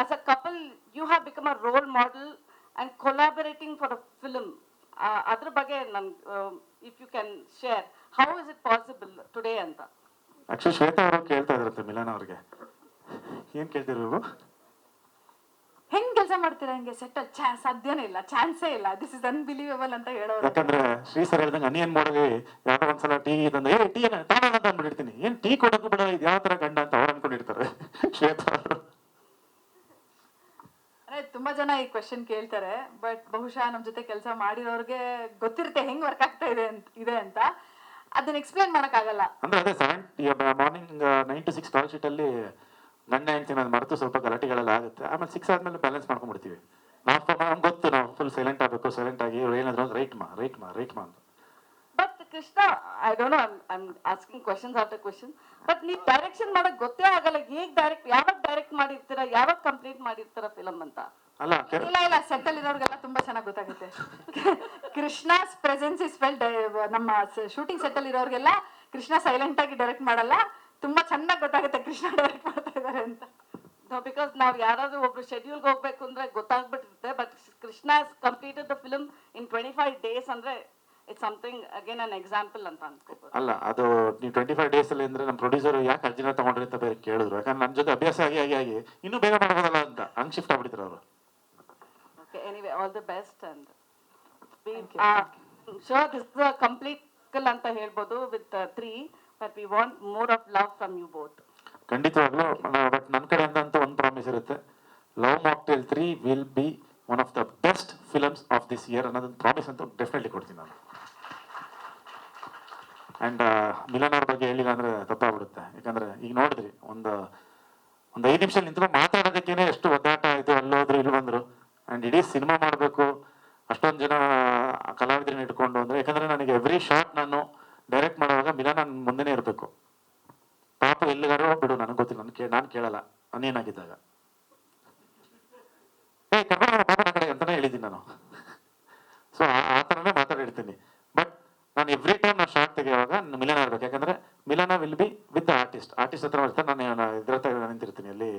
as a couple you have become a role model and collaborating for a film. ಅದ್ರ ಬಗ್ಗೆ ನನ್ if you can share how is it possible today ಅಂತ. ಆಕ್ಚುಲಿ ಶ್ವೇತಾ ಅವರು ಕೇಳ್ತಾ ಇದ್ರಂತೆ ಮಿಲನ್ ಅವ್ರಿಗೆ, ಏನ್ ಕೇಳ್ತಿದ್ರು, ಹೆಂಗ್ ಕೆಲಸ ಮಾಡ್ತೀರಾ ಹಿಂಗೆ ಸೆಟ್ಟಲ್? ಸಾಧ್ಯನೇ ಇಲ್ಲ, ಚಾನ್ಸೇ ಇಲ್ಲ, ದಿಸ್ ಇಸ್ ಅನ್ಬಿಲೀವೇಬಲ್ ಅಂತ ಹೇಳೋರು. ಯಾಕಂದ್ರೆ ಶ್ರೀ ಸರ್ ಹೇಳ್ದಂಗೆ ಅನಿ ಏನ್ ಮಾಡೋದು, ಯಾವ್ದೋ ಒಂದ್ಸಲ ಟೀ ತಂದು ಟೀ ತಾನೇ ಅಂತ ಅಂದ್ಬಿಟ್ಟಿರ್ತೀನಿ, ಏನ್ ಟೀ ಕೊಡೋದು ಬಿಡೋ ಇದು ಯಾವ ತರ ಗಂಡ ಅಂತ ಅವ್ರು ಅನ್ಕೊಂಡಿರ್ತಾರೆ ಶ್ವೇತಾ ಅವರು. ಅಂದ್ರೆ ತುಂಬಾ ಜನ ಈ ಕ್ವೆಶನ್ ಕೇಳ್ತಾರೆ, ಬಟ್ ಬಹುಶಃ ನಮ್ ಜೊತೆ ಕೆಲಸ ಮಾಡಿರೋರ್ಗೆ ಗೊತ್ತಿರುತ್ತೆ ಹೆಂಗ್ ವರ್ಕ್ ಆಗ್ತಾ ಇದೆ ಅಂತ. ಅದನ್ನ ಎಕ್ಸ್ಪ್ಲೇನ್ ಮಾಡಕ್ ಆಗಲ್ಲ. ಅಂದ್ರೆ ಅದೇ ಮಾರ್ನಿಂಗ್ 9 to 6 ಕಾಲ್ ಶೀಟ್ ಅಲ್ಲಿ ಗಂಡ ಹೆಂಡ್ತೀನಿ ಅದು ಮರೆತು ಸ್ವಲ್ಪ ಗಲಾಟೆಗಳೆಲ್ಲ ಆಗುತ್ತೆ. ಆಮೇಲೆ 6 ಆದ್ಮೇಲೆ ಬ್ಯಾಲೆನ್ಸ್ ಮಾಡ್ಕೊಂಡ್ಬಿಡ್ತೀವಿ. ನಮ್ಗೆ ಗೊತ್ತು ನಾವು ಫುಲ್ ಸೈಲೆಂಟ್ ಆಗಬೇಕು, ಸೈಲೆಂಟ್ ಆಗಿ ಇವ್ರು ಏನಾದ್ರು ರೈಟ್ ಮಾ ಅಂತ. But Krishna, I don't know, I am asking questions after question, but ನೀವು ಡೈರೆಕ್ಷನ್ ಮಾಡಕ್ ಗೊತ್ತೇ ಆಗಲ್ಲ. ಹೇಗ್ ಯಾವಾಗ ಡೈರೆಕ್ಟ್ ಮಾಡಿರ್ತೀರಾ, ಯಾವಾಗ ಕಂಪ್ಲೀಟ್ ಮಾಡಿರ್ತೀರಾ ಫಿಲಮ್ ಅಂತ? ಅಲ್ಲ ಇಲ್ಲ ಸೆಟ್ಟಲ್ ಇರೋರ್ಗೆಲ್ಲ ತುಂಬಾ ಚೆನ್ನಾಗಿ ಗೊತ್ತಾಗುತ್ತೆ. Krishna's presence is felt. ನಮ್ಮ ಶೂಟಿಂಗ್ ಸೆಟ್ಟಲ್ ಇರೋರ್ಗೆಲ್ಲ ಕೃಷ್ಣ ಸೈಲೆಂಟ್ ಆಗಿ ಡೈರೆಕ್ಟ್ ಮಾಡಲ್ಲ, ತುಂಬಾ ಚೆನ್ನಾಗಿ ಗೊತ್ತಾಗುತ್ತೆ ಕೃಷ್ಣ ಡೈರೆಕ್ಟ್ ಮಾಡ್ತಾ ಇದಾರೆ ಅಂತ. ಬಿಕಾಸ್ ನಾವು ಯಾರಾದ್ರೂ ಒಬ್ರು ಶೆಡ್ಯೂಲ್ಗೆ ಹೋಗ್ಬೇಕು ಅಂದ್ರೆ ಗೊತ್ತಾಗ್ಬಿಟ್ಟಿರುತ್ತೆ. But Krishna has completed the film in 25 days ಅಂದ್ರೆ it's something again an example ಅಂತ ಅನ್ಕೋಬಹುದು. ಅಲ್ಲ ಅದು ನೀವು 25 days ಅಲ್ಲಿ ಅಂದ್ರೆ ನಮ್ಮ ಪ್ರೊಡ್ಯೂಸರ್ ಯಾಕೆ ಅರ್ಜಿನ ತಗೊಂಡ್ರಿ ಅಂತ ಬೇರೆ ಕೇಳಿದ್ರು. ಯಾಕಂದ್ರೆ ನನ್ನ ಜೊತೆ ಅಭ್ಯಾಸ ಆಗಿ ಇನ್ನೂ ಬೇಗ ಮಾಡ್ಬೋದಲ್ಲ ಅಂತ ಹಂಗ್ ಶಿಫ್ಟ್ ಆಗ್ಬಿಡ್ತಾರೆ ಅವರು. Okay, anyway all the best and sure this is a complete call ಅಂತ ಹೇಳ್ಬೋದು with 3, but we want more of love from you both. ಖಂಡಿತವಾಗ್ಲೂ. ಬಟ್ ನನ್ನ ಕಡೆಯಿಂದ ಅಂತ ಒಂದು ಪ್ರಾಮಿಸ್ ಇರುತ್ತೆ, Love mocktail 3 will be one of the best films of this year ಅನ್ನೋದೊಂದು promise ಅಂತ ಡೆಫಿನೆಟ್ಲಿ ಕೊಡ್ತೀನಿ ನಾನು. ಆ್ಯಂಡ್ ಮಿಲನ್ ಅವ್ರ ಬಗ್ಗೆ ಹೇಳಿಲ್ಲ ಅಂದರೆ ತಪ್ಪಾಗ್ಬಿಡುತ್ತೆ. ಯಾಕಂದರೆ ಈಗ ನೋಡಿದ್ರಿ ಒಂದು 5 ನಿಮಿಷ ನಿಂತ್ಕೊಂಡು ಮಾತಾಡೋದಕ್ಕೇನೆ ಎಷ್ಟು ಒದ್ದಾಟ ಆಯಿತು, ಅಲ್ಲೋದ್ರು ಇಲ್ಲಿ ಬಂದರು. ಆ್ಯಂಡ್ ಇಡೀ ಸಿನಿಮಾ ಮಾಡಬೇಕು ಅಷ್ಟೊಂದು ಜನ ಕಲಾವಿದರನ್ನ ಇಟ್ಕೊಂಡು ಅಂದರೆ, ಯಾಕಂದರೆ ನನಗೆ ಎವ್ರಿ ಶಾಟ್ ನಾನು ಡೈರೆಕ್ಟ್ ಮಾಡುವಾಗ ಮಿಲನ್ ನನ್ನ ಮುಂದೆನೇ ಇರಬೇಕು. ಪಾಪ ಎಲ್ಲಿಗಾರೋ ಬಿಡು ನನಗೆ ಗೊತ್ತಿಲ್ಲ, ನಾನು ಕೇಳಲ್ಲ ನಾನೇನಾಗಿದ್ದಾಗ ಪಾಪ ನನ್ನ ಕಡೆ ಅಂತಲೇ ಹೇಳಿದ್ದೀನಿ ನಾನು. ಸೊ ಆ ಥರನೇ ಮಾತಾಡಿರ್ತೀನಿ. ಬಟ್ ನಾನು ಎವ್ರಿ ಟೈಮ್ ನಾನು ಶಾರ್ಟ್ ತೆಗೆಯುವಾಗ ಮಿಲನ ಇರಬೇಕು. ಯಾಕಂದರೆ ಮಿಲನ ವಿಲ್ ಬಿ ವಿತ್ ಆರ್ಟಿಸ್ಟ್ ಹತ್ರ ಇರ್ತಾರೆ. ನಾನು ಇದ್ರ ಹತ್ರ ನಿಂತಿರ್ತೀನಿ, ಅಲ್ಲಿ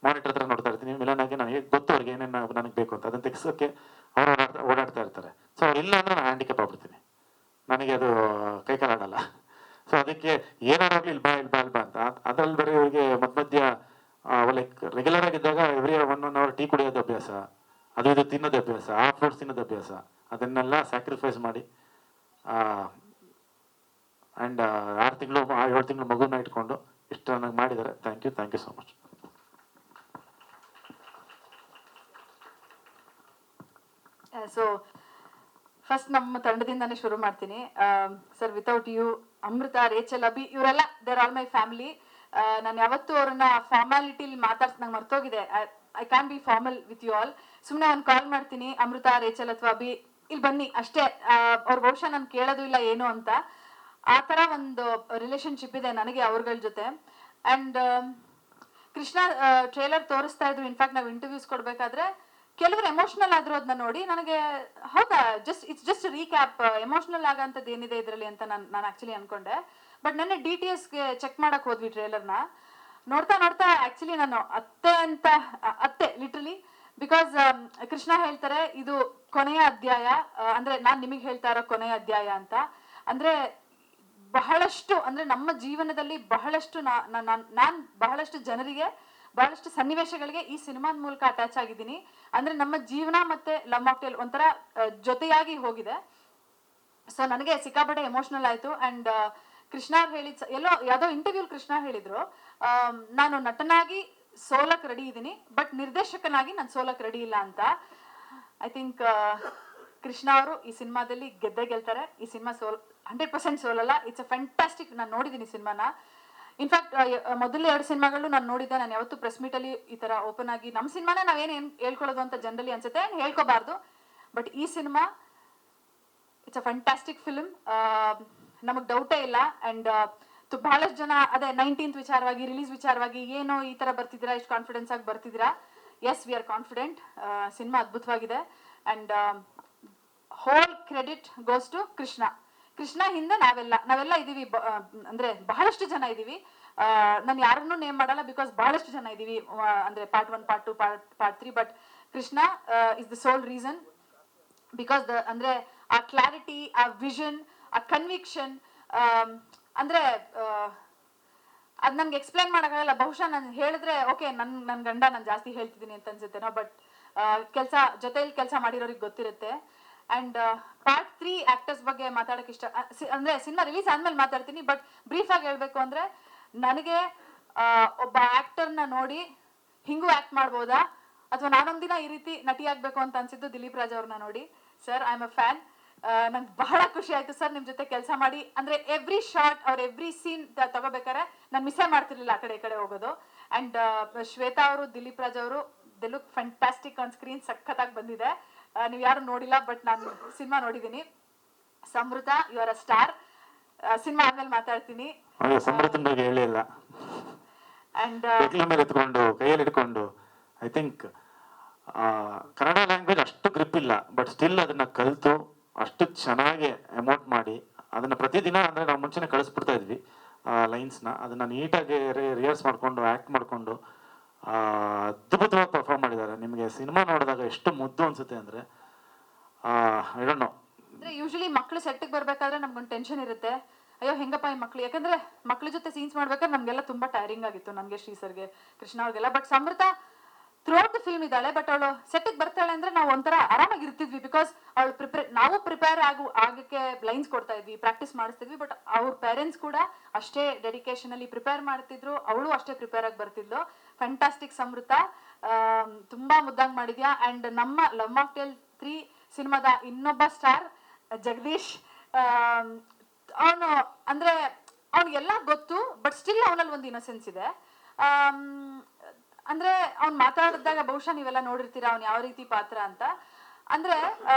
ಮಾನಿಟರ್ ಹತ್ರ ನೋಡ್ತಾ ಇರ್ತೀನಿ. ಮಿಲನಾಗಿ ನನಗೆ ಗೊತ್ತು ಅವ್ರಿಗೆ ಏನೇನು ನನಗೆ ಬೇಕು ಅಂತ, ಅದನ್ನು ತೆಗಿಸೋಕ್ಕೆ ಅವ್ರು ಓಡಾಡ್ತಾ ಇರ್ತಾರೆ. ಸೊ ಅವ್ರು ಇಲ್ಲ ಅಂದರೆ ನಾನು ಹ್ಯಾಂಡಿಕ್ಯಾಪ್ ಆಗ್ಬಿಡ್ತೀನಿ, ನನಗೆ ಅದು ಕೈಕಾಲಾಡಲ್ಲ. ಸೊ ಅದಕ್ಕೆ ಏನಾರಾಗಲಿ ಇಲ್ಲಿ ಬಾ ಅಂತ. ಅದರಲ್ಲಿ ಬೇರೆ ಇವರಿಗೆ ಮಧ್ಯ ಲೈಕ್ ರೆಗ್ಯುಲರ್ ಆಗಿದ್ದಾಗ ಎವ್ರಿ 1 hour ಟೀ ಕುಡಿಯೋದು ಅಭ್ಯಾಸ, ಅದು ಇದು ತಿನ್ನೋದು ಅಭ್ಯಾಸ, ಆ ಫ್ರೂಟ್ಸ್ ತಿನ್ನೋದು ಅಭ್ಯಾಸ, ಅದನ್ನೆಲ್ಲ ಸ್ಯಾಕ್ರಿಫೈಸ್ ಮಾಡಿ ಆ್ಯಂಡ್ 6 ತಿಂಗಳು 7 ತಿಂಗಳು ಮಗುನ ಇಟ್ಕೊಂಡು ಇಷ್ಟು ನನಗೆ ಮಾಡಿದ್ದಾರೆ. Thank you so much. So first ನಮ್ಮ ತಂಡದಿಂದಾನೇ ಶುರು ಮಾಡ್ತೀನಿ. Sir, without you, Amrutha, Rachel, Abhi ಇವರೆಲ್ಲ ದೇರ್ ಆಲ್ ಮೈ ಫ್ಯಾಮಿಲಿ. ನಾನು ಯಾವತ್ತೂ ಅವ್ರನ್ನ ಫಾರ್ಮಾಲಿಟಿಲಿ ನಂಗೆ ಮರ್ತೋಗಿದೆ. I can be formal with you all. ಸುಮ್ಮನೆ ಒಂದು ಕಾಲ್ ಮಾಡ್ತೀನಿ, ಅಮೃತ, ರೇಚಲ್ ಅಥವಾ ಅಭಿ ಇಲ್ಲಿ ಬನ್ನಿ ಅಷ್ಟೇ. ಅವ್ರ ಬಹುಶಃ ನಾನು ಕೇಳೋದು ಇಲ್ಲ ಏನು ಅಂತ. ಆ ಥರ ಒಂದು ರಿಲೇಶನ್ಶಿಪ್ ಇದೆ ನನಗೆ ಅವ್ರಗಳ ಜೊತೆ. ಆ್ಯಂಡ್ ಕೃಷ್ಣ ಟ್ರೇಲರ್ ತೋರಿಸ್ತಾ ಇದ್ರು. ಇನ್ಫ್ಯಾಕ್ಟ್ ನಾವು ಇಂಟರ್ವ್ಯೂಸ್ ಕೊಡಬೇಕಾದ್ರೆ ಕೆಲವರು ಎಮೋಷ್ನಲ್ ಆಗಿರೋದನ್ನ ನೋಡಿ ನನಗೆ ಹೌದಾ, ಇಟ್ಸ್ ಜಸ್ಟ್ ರೀಕ್ಯಾಪ್, ಎಮೋಷ್ನಲ್ ಆಗೋಂಥದ್ದು ಏನಿದೆ ಇದರಲ್ಲಿ ಅಂತ ನಾನು ಆ್ಯಕ್ಚುಲಿ ಅನ್ಕೊಂಡೆ. ಬಟ್ ನೆನ್ನೆ DTSಗೆ ಚೆಕ್ ಮಾಡಕ್ಕೆ ಹೋದ್ವಿ ಟ್ರೇಲರ್ನ. ನೋಡ್ತಾ ಆ್ಯಕ್ಚುಲಿ ನಾನು ಅತ್ತೆ ಲಿಟ್ರಲಿ. ಬಿಕಾಸ್ ಕೃಷ್ಣ ಹೇಳ್ತಾರೆ ಇದು ಕೊನೆಯ ಅಧ್ಯಾಯ, ಅಂದರೆ ನಾನು ನಿಮಗೆ ಹೇಳ್ತಾ ಇರೋ ಕೊನೆಯ ಅಧ್ಯಾಯ ಅಂತ. ಅಂದರೆ ಬಹಳಷ್ಟು ಅಂದ್ರೆ ನಮ್ಮ ಜೀವನದಲ್ಲಿ ಬಹಳಷ್ಟು ನಾನು ಬಹಳಷ್ಟು ಜನರಿಗೆ ಬಹಳಷ್ಟು ಸನ್ನಿವೇಶಗಳಿಗೆ ಈ ಸಿನಿಮಾದ ಮೂಲಕ ಅಟ್ಯಾಚ್ ಆಗಿದ್ದೀನಿ. ಅಂದ್ರೆ ನಮ್ಮ ಜೀವನ ಮತ್ತೆ ಲವ್ ಮಾಕ್ಟೇಲ್ ಒಂಥರ ಜೊತೆಯಾಗಿ ಹೋಗಿದೆ. ಸೊ ನನಗೆ ಸಿಕ್ಕಾಪಟ್ಟೆ ಎಮೋಷನಲ್ ಆಯ್ತು. ಅಂಡ್ ಕೃಷ್ಣ ಅವ್ರು ಹೇಳಿದ್ ಎಲ್ಲೋ ಯಾವುದೋ ಇಂಟರ್ವ್ಯೂ ಕೃಷ್ಣ ಹೇಳಿದ್ರು, ನಾನು ನಟನಾಗಿ ಸೋಲಕ್ ರೆಡಿ ಇದ್ದೀನಿ, ಬಟ್ ನಿರ್ದೇಶಕನಾಗಿ ನಾನು ಸೋಲಕ್ ರೆಡಿ ಇಲ್ಲ ಅಂತ. ಐ ಥಿಂಕ್ ಕೃಷ್ಣ ಅವರು ಈ ಸಿನಿಮಾದಲ್ಲಿ ಗೆದ್ದೇ ಗೆಲ್ತಾರೆ. ಈ ಸಿನಿಮಾ 100% ಸೋಲಲ್ಲ. It's a fantastic. ನಾನು ನೋಡಿದ್ದೀನಿ ಸಿನಿಮಾನ. ಇನ್ಫ್ಯಾಕ್ಟ್ ಮೊದಲ 2 ಸಿನಿಮಾಗಳು ನಾನು ನೋಡಿದ್ದೆ. ನಾನು ಯಾವತ್ತೂ ಪ್ರೆಸ್ ಮೀಟಲ್ಲಿ ಈ ಥರ ಓಪನ್ ಆಗಿ ನಮ್ಮ ಸಿನಿಮಾನ ನಾವೇನು ಹೇಳ್ಕೊಳ್ಳೋದು ಅಂತ ಜನರಲಿ ಅನ್ಸುತ್ತೆ, ಹೇಳ್ಕೋಬಾರ್ದು. ಬಟ್ ಈ cinema it's a fantastic film. ನಮಗೆ ಡೌಟೇ ಇಲ್ಲ. ಆ್ಯಂಡ್ ಬಹಳಷ್ಟು ಜನ ಅದೇ 19th ವಿಚಾರವಾಗಿ, ರಿಲೀಸ್ ವಿಚಾರವಾಗಿ ಏನೋ ಈ ಥರ ಬರ್ತಿದ್ದೀರಾ, ಇಷ್ಟು ಕಾನ್ಫಿಡೆನ್ಸ್ ಆಗಿ ಬರ್ತಿದ್ದೀರಾ. Yes, we are confident. Cinema ಅದ್ಭುತವಾಗಿದೆ. And whole credit goes to Krishna. Krishna ಹಿಂದೆ ನಾವೆಲ್ಲ ಇದ್ದೀವಿ. ಅಂದ್ರೆ ಬಹಳಷ್ಟು ಜನ ಇದ್ದೀವಿ. ನಾನು ಯಾರನ್ನೂ ನೇಮ್ ಮಾಡಲ್ಲ, ಬಿಕಾಸ್ ಬಹಳಷ್ಟು ಜನ ಇದ್ದೀವಿ. ಅಂದ್ರೆ part 1, part 2, part 3. But Krishna is the sole reason. Because ಅಂದ್ರೆ ಆ ಕ್ಲಾರಿಟಿ, ಆ ವಿಷನ್, ಆ ಕನ್ವಿಕ್ಷನ್, ಅಂದ್ರೆ ಅದ್ ನನ್ಗೆ ಎಕ್ಸ್ಪ್ಲೈನ್ ಮಾಡೋಕ್ಕಾಗಲ್ಲ. ಬಹುಶಃ ನಾನು ಹೇಳಿದ್ರೆ ಓಕೆ, ನನ್ನ ಗಂಡ ನಾನು ಜಾಸ್ತಿ ಹೇಳ್ತಿದ್ದೀನಿ ಅಂತ ಅನ್ಸುತ್ತೇನೋ. ಬಟ್ ಜೊತೆಲಿ ಕೆಲಸ ಮಾಡಿರೋರಿಗೆ ಗೊತ್ತಿರುತ್ತೆ. ಅಂಡ್ ಪಾರ್ಟ್ 3 ಆಕ್ಟರ್ಸ್ ಬಗ್ಗೆ ಮಾತಾಡಕ್ಕೆ ಇಷ್ಟ. ಅಂದ್ರೆ ಸಿನಿಮಾ ರಿಲೀಸ್ ಆದ್ಮೇಲೆ ಮಾತಾಡ್ತೀನಿ. ಬಟ್ ಬ್ರೀಫ್ ಆಗಿ ಹೇಳ್ಬೇಕು ಅಂದ್ರೆ, ನನಗೆ ಒಬ್ಬ ಆಕ್ಟರ್ನ ನೋಡಿ ಹಿಂಗೂ ಆಕ್ಟ್ ಮಾಡ್ಬೋದಾ, ಅಥವಾ ನಾನೊಂದಿನ ಈ ರೀತಿ ನಟಿ ಆಗ್ಬೇಕು ಅಂತ ಅನ್ಸಿದ್ದು ದಿಲೀಪ್ ರಾಜ್ ಅವ್ರನ್ನ ನೋಡಿ. Sir, I am a fan. ನಂಗೆ ಬಹಳ ಖುಷಿ ಆಯ್ತು ಸರ್ ನಿಮ್ ಜೊತೆ ಕೆಲಸ ಮಾಡಿ. ಅಂದ್ರೆ ಎವ್ರಿ ಶಾರ್ಟ್ ಅವ್ರ ಎವ್ರಿ ಸೀನ್ ತಗೋಬೇಕಾರೆ ನಾನು ಮಿಸ್ಸೇ ಮಾಡ್ತಿರ್ಲಿಲ್ಲ ಆ ಕಡೆ ಈ ಕಡೆ ಹೋಗೋದು. ಅಂಡ್ ಶ್ವೇತಾ ಅವರು, ದಿಲೀಪ್ ರಾಜ್ ಅವರು, ದೆ ಲುಕ್ ಫ್ಯಾಂಟಾಸ್ಟಿಕ್ ಆನ್ ಸ್ಕ್ರೀನ್. ಸಖತ್ತಾಗಿ ಬಂದಿದೆ. ನೀವು ಯಾರು ನೋಡಿಲ್ಲ, ಬಟ್ ನಾನು ಸಿನಿಮಾ ನೋಡಿದ್ದೀನಿ. Samruddha, you are a star. Cinema ಆದ್ಮೇಲೆ ಮಾತಾಡ್ತೀನಿ. ಸಮೃದ್ಧನ ಬಗ್ಗೆ ಹೇಳಿಲ್ಲ. ಅಂಡ್ ಮೇಲೆ ಎತ್ಕೊಂಡು ಕೈಯಲ್ಲಿ ಇಟ್ಕೊಂಡು, ಐ ಥಿಂಕ್ ಕನ್ನಡ ಲ್ಯಾಂಗ್ವೇಜ್ ಅಷ್ಟು ಗ್ರಿಪ್ ಇಲ್ಲ, ಬಟ್ ಸ್ಟಿಲ್ ಅದನ್ನ ಕಲಿತು ಅಷ್ಟು ಚೆನ್ನಾಗಿ ಎಮೋಟ್ ಮಾಡಿ ಅದನ್ನ ಪ್ರತಿದಿನ ಅಂದ್ರೆ ನಾವು ಮುಂಚೆನೆ ಕಳಿಸ್ಬಿಡ್ತಾ ಇದ್ವಿ ಲೈನ್ಸ್ನ. ಅದನ್ನ ನೀಟಾಗಿ ರಿಹರ್ಸ್ ಮಾಡ್ಕೊಂಡು ಆಕ್ಟ್ ಮಾಡ್ಕೊಂಡು ಅದ್ಭುತವಾಗಿ ಪರ್ಫಾರ್ಮ್ ಮಾಡಿದ್ದಾರೆ. ನಿಮಗೆ ಸಿನಿಮಾ ನೋಡಿದಾಗ ಎಷ್ಟು ಮುದ್ದು ಅನ್ಸುತ್ತೆ ಅಂದ್ರೆ ಐ ಡೋಂಟ್ ನೋ. ಅಂದ್ರೆ ಯೂಶಲಿ ಮಕ್ಳು ಸೆಟ್ಟಿಗೆ ಬರ್ಬೇಕಾದ್ರೆ ನಮ್ಗೊಂದು ಟೆನ್ಷನ್ ಇರುತ್ತೆ. ಅಯ್ಯೋ ಹೆಂಗಪ್ಪ ಈ ಮಕ್ಳು, ಯಾಕಂದ್ರೆ ಮಕ್ಳ ಜೊತೆ ಸೀನ್ಸ್ ಮಾಡ್ಬೇಕಾದ್ರೆ ನಮ್ಗೆಲ್ಲ ತುಂಬಾ ಟೈರಿಂಗ್ ಆಗಿತ್ತು, ನನಗೆ, ಶ್ರೀಸರ್ಗೆ, ಕೃಷ್ಣ ಅವ್ರಿಗೆಲ್ಲ. ಬಟ್ ಸಮೃದ್ಧ ಥ್ರೂಔಟ್ ದ ಫಿಲ್ಮ್ ಇದ್ದಾಳೆ. ಬಟ್ ಅವಳು ಸೆಟ್ಟಿಗೆ ಬರ್ತಾಳೆ ಅಂದ್ರೆ ನಾವು ಒಂಥರ ಆರಾಮಾಗಿ ಇರ್ತಿದ್ವಿ. ಬಿಕಾಸ್ ಅವಳು ನಾವು ಪ್ರಿಪೇರ್ ಆಗಕ್ಕೆ ಲೈನ್ಸ್ ಕೊಡ್ತಾ ಇದ್ವಿ, ಪ್ರಾಕ್ಟೀಸ್ ಮಾಡಿಸ್ತಿದ್ವಿ. ಬಟ್ ಅವ್ರ ಪೇರೆಂಟ್ಸ್ ಕೂಡ ಅಷ್ಟೇ ಡೆಡಿಕೇಶನ್ ಅಲ್ಲಿ ಪ್ರಿಪೇರ್ ಮಾಡ್ತಿದ್ರು. ಅವಳು ಅಷ್ಟೇ ಪ್ರಿಪೇರ್ ಆಗಿ ಬರ್ತಿದ್ಲು. ಫ್ಯಾಂಟಾಸ್ಟಿಕ್ ಸಮೃದ್ಧ, ತುಂಬಾ ಮುದ್ದಾಗಿ ಮಾಡಿದ್ಯಾ. ಅಂಡ್ ನಮ್ಮ ಲವ್ ಮಾಕ್ಟೇಲ್ 3 ಸಿನಿಮಾದ ಇನ್ನೊಬ್ಬ ಸ್ಟಾರ್ ಜಗದೀಶ್. ಅವನು ಅಂದ್ರೆ ಅವ್ನಿಗೆಲ್ಲ ಗೊತ್ತು, ಬಟ್ ಸ್ಟಿಲ್ ಅವನಲ್ಲಿ ಒಂದು ಇನ್ನಸೆನ್ಸ್ ಇದೆ. ಅಂದ್ರೆ ಅವ್ನು ಮಾತಾಡಿದಾಗ ಬಹುಶಃ ನೀವೆಲ್ಲ ನೋಡಿರ್ತೀರಾ ಅವ್ನು ಯಾವ ರೀತಿ ಪಾತ್ರ ಅಂತ. ಅಂದ್ರೆ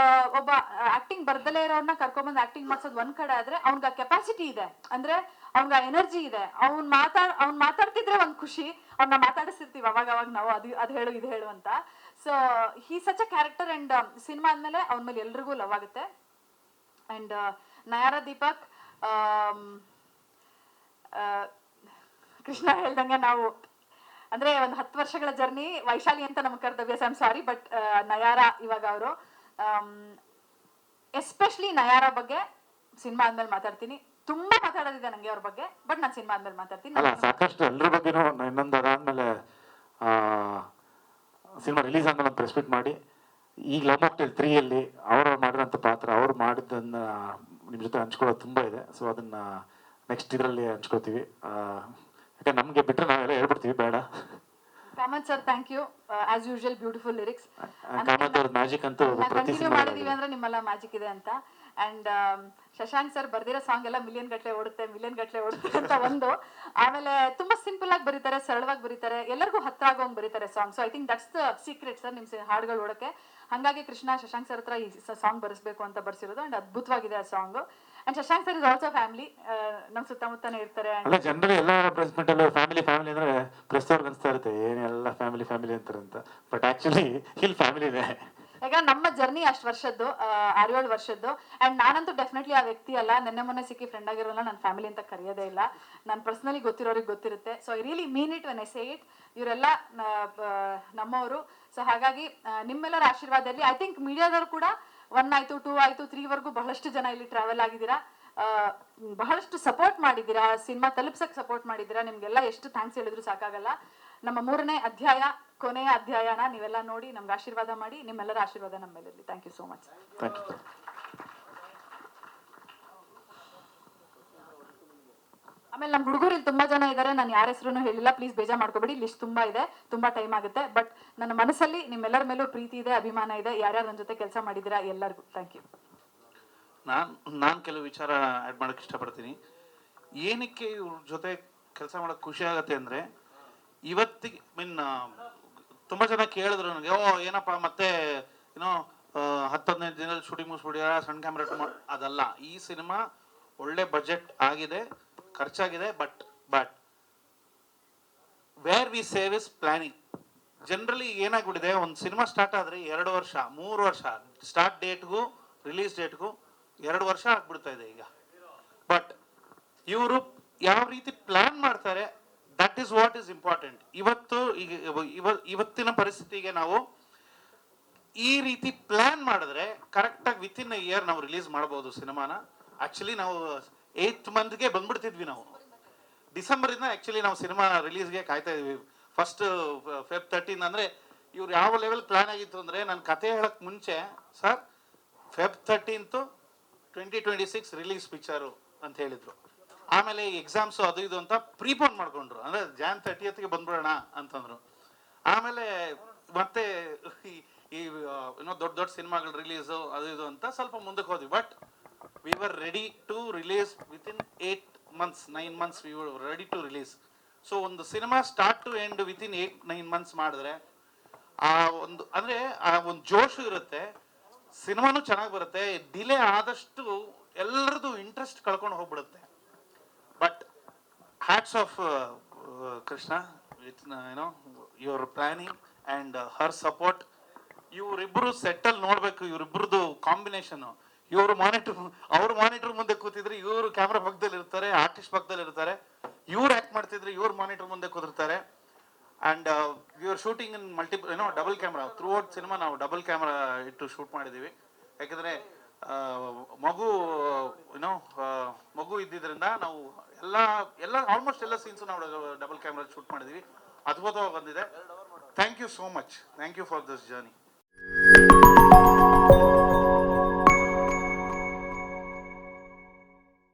ಒಬ್ಬ ಆಕ್ಟಿಂಗ್ ಬರ್ದಲೇ ಇರೋರ್ನ ಕರ್ಕೊಂಡ್ಬಂದು ಆಕ್ಟಿಂಗ್ ಮಾಡ್ಸೋದು ಒಂದ್ ಕಡೆ ಆದ್ರೆ, ಅವ್ನ್ಗ ಕೆಪಾಸಿಟಿ ಇದೆ, ಅಂದ್ರೆ ಅವ್ನ್ಗ ಎನರ್ಜಿ ಇದೆ. ಅವ್ನ್ ಮಾತಾಡ್ತಿದ್ರೆ ಒಂದ್ ಖುಷಿ, ಅವ್ನ ಮಾತಾಡಿಸ್ತಿರ್ತೀವಿ ಅವಾಗ ನಾವು ಅದು ಹೇಳು ಇದು ಹೇಳು ಅಂತ. So he such a character. And cinema ಆದ್ಮೇಲೆ ಅವನ ಮೇಲೆ ಎಲ್ರಿಗೂ ಲವ್ ಆಗುತ್ತೆ. ಅಂಡ್ ನಯಾರಾ ದೀಪಕ್, ಕೃಷ್ಣ ಹೇಳ್ದಂಗೆ ನಾವು ಅಂದ್ರೆ ಒಂದು 10 ವರ್ಷಗಳ ಜರ್ನಿ. ವೈಶಾಲಿ ಅಂತ ನಮ್ಗೆ ಕರ್ತವ್ಯ, I am sorry. But Nayara ಇವಾಗ ಅವರು, ಎಸ್ಪೆಷಲಿ ನಯಾರಾ ಬಗ್ಗೆ ಸಿನಿಮಾ ಆದ್ಮೇಲೆ ಮಾತಾಡ್ತೀನಿ. ತುಂಬಾ ಮಾತಾಡೋದಿದೆ ನಂಗೆ ಅವ್ರ ಬಗ್ಗೆ, ಬಟ್ ನಾನು ಸಿನಿಮಾ ಆದ್ಮೇಲೆ ಮಾತಾಡ್ತೀನಿ. ಅಲ್ಲ, ಸಾಕಷ್ಟು ಎಲ್ಲರ ಬಗ್ಗೆನೂ ಇನ್ನೊಂದು ಅದಾದ್ಮೇಲೆ ಸಿನಿಮಾ ರಿಲೀಸ್ ಆದ್ಮೇಲೆ ಪ್ರೆಸ್ ಮೀಟ್ ಮಾಡಿ, ಈಗ ಲವ್ ಮಾಕ್ಟೇಲ್ 3 ಅವರು ಮಾಡಿರೋಂಥ ಪಾತ್ರ, ಅವ್ರು ಮಾಡಿದ್ದನ್ನ ನಿಮ್ಮ ಜೊತೆ ಹಂಚ್ಕೊಳ್ಳೋದು ತುಂಬ ಇದೆ. ಸೊ ಅದನ್ನ ನೆಕ್ಸ್ಟ್ ಇದರಲ್ಲಿ ಹಂಚ್ಕೋತೀವಿ. ಯಾಕಂದ್ರೆ ನಮಗೆ ಬಿಟ್ಟರೆ ನಾವೆಲ್ಲ ಹೇಳ್ಬಿಡ್ತೀವಿ, ಬೇಡ. Kamath sir, thank you. As usual beautiful lyrics. Kamath ಅವ್ರ ಮ್ಯಾಜಿಕ್ ಅಂತೂ ಕಂಟಿನ್ಯೂ ಮಾಡಿದೀವಿ ಅಂದ್ರೆ ನಿಮ್ಮೆಲ್ಲ ಮ್ಯಾಜಿಕ್ ಇದೆ ಅಂತ. ಅಂಡ್ ಶಶಾಂಕ್ ಸರ್ ಬರ್ದಿರೋ ಸಾಂಗ್ ಎಲ್ಲ ಮಿಲಿಯನ್ ಗಟ್ಲೆ ಓಡುತ್ತೆ ಅಂತ ಒಂದು. ಆಮೇಲೆ ತುಂಬಾ ಸಿಂಪಲ್ ಆಗಿ ಬರೀತಾರೆ, ಸರಳವಾಗಿ ಬರೀತಾರೆ, ಎಲ್ಲರಿಗೂ ಹತ್ರ ಆಗೋಂಗ್ ಬರೀತಾರೆ song. So I think that's the secret sir ನಿಮ್ ಹಾಡುಗಳು ಓಡಕ್ಕೆ. ಹಾಗಾಗಿ ಕೃಷ್ಣ ಶಶಾಂಕ್ ಸರ್ ಹತ್ರ ಈ ಸಾಂಗ್ ಬರೆಸ್ಬೇಕು ಅಂತ ಬರ್ಸಿರೋದು. ಅಂಡ್ ಅದ್ಭುತವಾಗಿದೆ ಆ song. And Shashank sir is also family, ನಮ್ ಸುತ್ತಮುತ್ತನೇ ಇರ್ತಾರೆ. ಅಲ್ಲ, ಜನರಲಿ ಎಲ್ಲ ಪ್ರೆಸ್ ಮೀಟ್ ಅಲ್ಲೂ ಫ್ಯಾಮಿಲಿ ಅಂದ್ರೆ ಪ್ರೆಸ್ ಅವ್ರಿಗೆ ಅನ್ಸ್ತಾ ಇರುತ್ತೆ ಏನೆಲ್ಲ ಫ್ಯಾಮಿಲಿ ಅಂತಾರೆ ಅಂತ. ಬಟ್ ಆಕ್ಚುಲಿ ಇಲ್ಲಿ ಫ್ಯಾಮಿಲಿ ಇದೆ. ಯಾಕಂದ್ರೆ ನಮ್ಮ ಜರ್ನಿ ಅಷ್ಟು ವರ್ಷದ್ದು, 6-7 ವರ್ಷದ್ದು. ಅಂಡ್ ನಾನಂತೂ ಡೆಫಿನೆಟ್ಲಿ ಆ ವ್ಯಕ್ತಿ ಅಲ್ಲ. ಮೊನ್ನೆ ಸಿಕ್ಕಿ ಫ್ರೆಂಡ್ ಆಗಿರೋಲ್ಲ, ನನ್ನ ಫ್ಯಾಮಿಲಿ ಅಂತ ಕರೆಯೋದೇ ಇಲ್ಲ. ನಾನು ಪರ್ಸನಲಿ ಗೊತ್ತಿರೋರಿಗೆ ಗೊತ್ತಿರುತ್ತೆ. So I really mean it when I say it. ಇವರೆಲ್ಲ ನಮ್ಮವರು. ಸೊ ಹಾಗಾಗಿ ನಿಮ್ಮೆಲ್ಲರ ಆಶೀರ್ವಾದದಲ್ಲಿ ಐ ಥಿಂಕ್ ಮೀಡಿಯಾದವರು ಕೂಡ 1 ಆಯ್ತು, 2 ಆಯ್ತು, 3 ವರ್ಗೂ ಬಹಳಷ್ಟು ಜನ ಇಲ್ಲಿ ಟ್ರಾವೆಲ್ ಆಗಿದ್ದೀರಾ. ಬಹಳಷ್ಟು ಸಪೋರ್ಟ್ ಮಾಡಿದ್ದೀರಾ, ಸಿನಿಮಾ ತಲುಪ್ಸಕ್ಕೆ ಸಪೋರ್ಟ್ ಮಾಡಿದ್ದೀರಾ. ನಿಮಗೆಲ್ಲ ಎಷ್ಟು ಥ್ಯಾಂಕ್ಸ್ ಹೇಳಿದ್ರು ಸಾಕಾಗಲ್ಲ. ನಮ್ಮ 3ನೇ ಅಧ್ಯಾಯ, ಕೊನೆಯ ಅಧ್ಯಾಯನ ನೀವೆಲ್ಲ ನೋಡಿ ನಮ್ಗೆ ಆಶೀರ್ವಾದ ಮಾಡಿ. ನಿಮ್ಮೆಲ್ಲರ ಆಶೀರ್ವಾದ ನಮ್ಮ ಮೇಲಿರಲಿ. Thank you so much. Thank you. ಆಮೇಲೆ ನಮ್ಮ ಹುಡುಗರು ಇಲ್ಲಿ ತುಂಬಾ ಜನ ಇದ್ದಾರೆ. ನಾನು ಯಾರ ಹೆಸರು ಹೇಳಿಲ್ಲ, ಪ್ಲೀಸ್ ಬೇಜಾರು ಮಾಡ್ಕೋಬೇಡಿ. ಲಿಸ್ಟ್ ತುಂಬಾ ಇದೆ, ತುಂಬಾ ಟೈಮ್ ಆಗುತ್ತೆ. ಬಟ್ ನನ್ನ ಮನಸ್ಸಲ್ಲಿ ನಿಮ್ಮೆಲ್ಲರ ಮೇಲೂ ಪ್ರೀತಿ ಇದೆ, ಅಭಿಮಾನ ಇದೆ. ಯಾರ್ಯಾರು ನನ್ನ ಜೊತೆ ಕೆಲಸ ಮಾಡಿದ್ದೀರಾ ಎಲ್ಲರಿಗೂ ಥ್ಯಾಂಕ್ ಯು. ನಾನು ಕೆಲವು ವಿಚಾರ ಆ್ಯಡ್ ಮಾಡೋಕ್ಕೆ ಇಷ್ಟಪಡ್ತೀನಿ. ಏನಕ್ಕೆ ಇವ್ರ ಜೊತೆ ಕೆಲಸ ಮಾಡೋಕ್ಕೆ ಖುಷಿ ಆಗುತ್ತೆ ಅಂದರೆ, ಇವತ್ತಿಗೆ ತುಂಬ ಜನ ಕೇಳಿದ್ರು ನನಗೆ, ಓ ಏನಪ್ಪ ಮತ್ತೆ ಏನೋ 10-15 ದಿನದಲ್ಲಿ ಶೂಟಿಂಗ್ ಮುಗಿಸ್ಬಿಡಿಯ, ಸಣ್ಣ ಕ್ಯಾಮ್ರಾ ಅದಲ್ಲ. ಈ ಸಿನಿಮಾ ಒಳ್ಳೆ ಬಜೆಟ್ ಆಗಿದೆ, ಖರ್ಚಾಗಿದೆ. But where we save is planning. Generally ಏನಾಗ್ಬಿಟ್ಟಿದೆ, ಒಂದು ಸಿನಿಮಾ ಸ್ಟಾರ್ಟ್ ಆದರೆ 2 ವರ್ಷ 3 ವರ್ಷ, ಸ್ಟಾರ್ಟ್ ಡೇಟ್ಗೂ ರಿಲೀಸ್ ಡೇಟ್ಗೂ 2 ವರ್ಷ ಆಗ್ಬಿಡ್ತಾ ಇದೆ ಈಗ. ಬಟ್ ಇವರು ಯಾವ ರೀತಿ ಪ್ಲಾನ್ ಮಾಡ್ತಾರೆ, that is what is important. ಇವತ್ತಿನ ಪರಿಸ್ಥಿತಿಗೆ ನಾವು ಈ ರೀತಿ ಪ್ಲಾನ್ ಮಾಡಿದ್ರೆ ಕರೆಕ್ಟಾಗಿ ವಿತಿನ್ ಅ ಇಯರ್ ನಾವು ರಿಲೀಸ್ ಮಾಡ್ಬೋದು ಸಿನಿಮಾನ. ಆ್ಯಕ್ಚುಲಿ ನಾವು 8th ಮಂತ್ಗೆ ಬಂದ್ಬಿಡ್ತಿದ್ವಿ. ನಾವು ಡಿಸೆಂಬರಿಂದ ಆ್ಯಕ್ಚುಲಿ ನಾವು ಸಿನಿಮಾ ರಿಲೀಸ್ಗೆ ಕಾಯ್ತಾ ಇದ್ವಿ. ಫಸ್ಟ್ Feb 13 ಅಂದರೆ ಇವ್ರು ಯಾವ ಲೆವೆಲ್ ಪ್ಲಾನ್ ಆಗಿತ್ತು ಅಂದರೆ, ನನ್ನ ಕತೆ ಹೇಳಕ್ಕೆ ಮುಂಚೆ ಸರ್ Feb 13 2026 ರಿಲೀಸ್ ಪಿಕ್ಚರು ಅಂತ ಹೇಳಿದ್ರು. ಆಮೇಲೆ ಎಕ್ಸಾಮ್ಸು ಅದು ಇದು ಅಂತ ಪ್ರೀಪೋನ್ ಮಾಡ್ಕೊಂಡ್ರು, ಅಂದರೆ Jan 30ಗೆ ಬಂದ್ಬಿಡೋಣ ಅಂತಂದ್ರು. ಆಮೇಲೆ ಮತ್ತೆ ಈ ಏನೋ ದೊಡ್ಡ ಸಿನಿಮಾಗಳು ರಿಲೀಸು ಅದು ಇದು ಅಂತ ಸ್ವಲ್ಪ ಮುಂದಕ್ಕೆ ಹೋದ್ವಿ. But we were ready to release within 8 months 9 months we were ready to release. So ಒಂದು cinema start to end within 8-9 months ಮಾಡಿದ್ರೆ ಆ ಒಂದು ಜೋಶು ಇರುತ್ತೆ, ಸಿನಿಮಾನು ಚೆನ್ನಾಗಿ ಬರುತ್ತೆ. ಡಿಲೇ ಆದಷ್ಟು ಎಲ್ಲರದು ಇಂಟ್ರೆಸ್ಟ್ ಕಳ್ಕೊಂಡು ಹೋಗ್ಬಿಡುತ್ತೆ. But hats off Krishna with your planning and her support. ಇವರಿಬ್ಬರು ಸೆಟ್ಟಲ್ ನೋಡ್ಬೇಕು, ಇವರಿಬ್ಬರದು ಕಾಂಬಿನೇಷನು. ಅವ್ರ ಮಾನಿಟರ್ ಮುಂದೆ ಕೂತಿದ್ರೆ ಇವರು ಕ್ಯಾಮ್ರಾ ಪಕ್ಕದಲ್ಲಿ ಇರ್ತಾರೆ, ಆರ್ಟಿಸ್ಟ್ ಪಕ್ಕದಲ್ಲಿ ಇರ್ತಾರೆ. ಇವ್ರು ಆಕ್ಟ್ ಮಾಡ್ತಿದ್ರೆ ಇವ್ರ ಮಾನಿಟರ್ ಮುಂದೆ ಕೂತಿರ್ತಾರೆ. And we are shooting in double camera through out cinema. ನಾವು ಡಬಲ್ ಕ್ಯಾಮ್ರಾ ಇಟ್ಟು ಶೂಟ್ ಮಾಡಿದ್ದೀವಿ. ಯಾಕಂದರೆ ಮಗು ಇದ್ದಿದ್ದರಿಂದ ನಾವು ಎಲ್ಲ ಆಲ್ಮೋಸ್ಟ್ ಎಲ್ಲ ಸೀನ್ಸು ನಾವು ಡಬಲ್ ಕ್ಯಾಮ್ರಾ ಶೂಟ್ ಮಾಡಿದ್ದೀವಿ. ಅದ್ಭುತವಾಗಿ ಬಂದಿದೆ. Thank you so much. Thank you for this journey.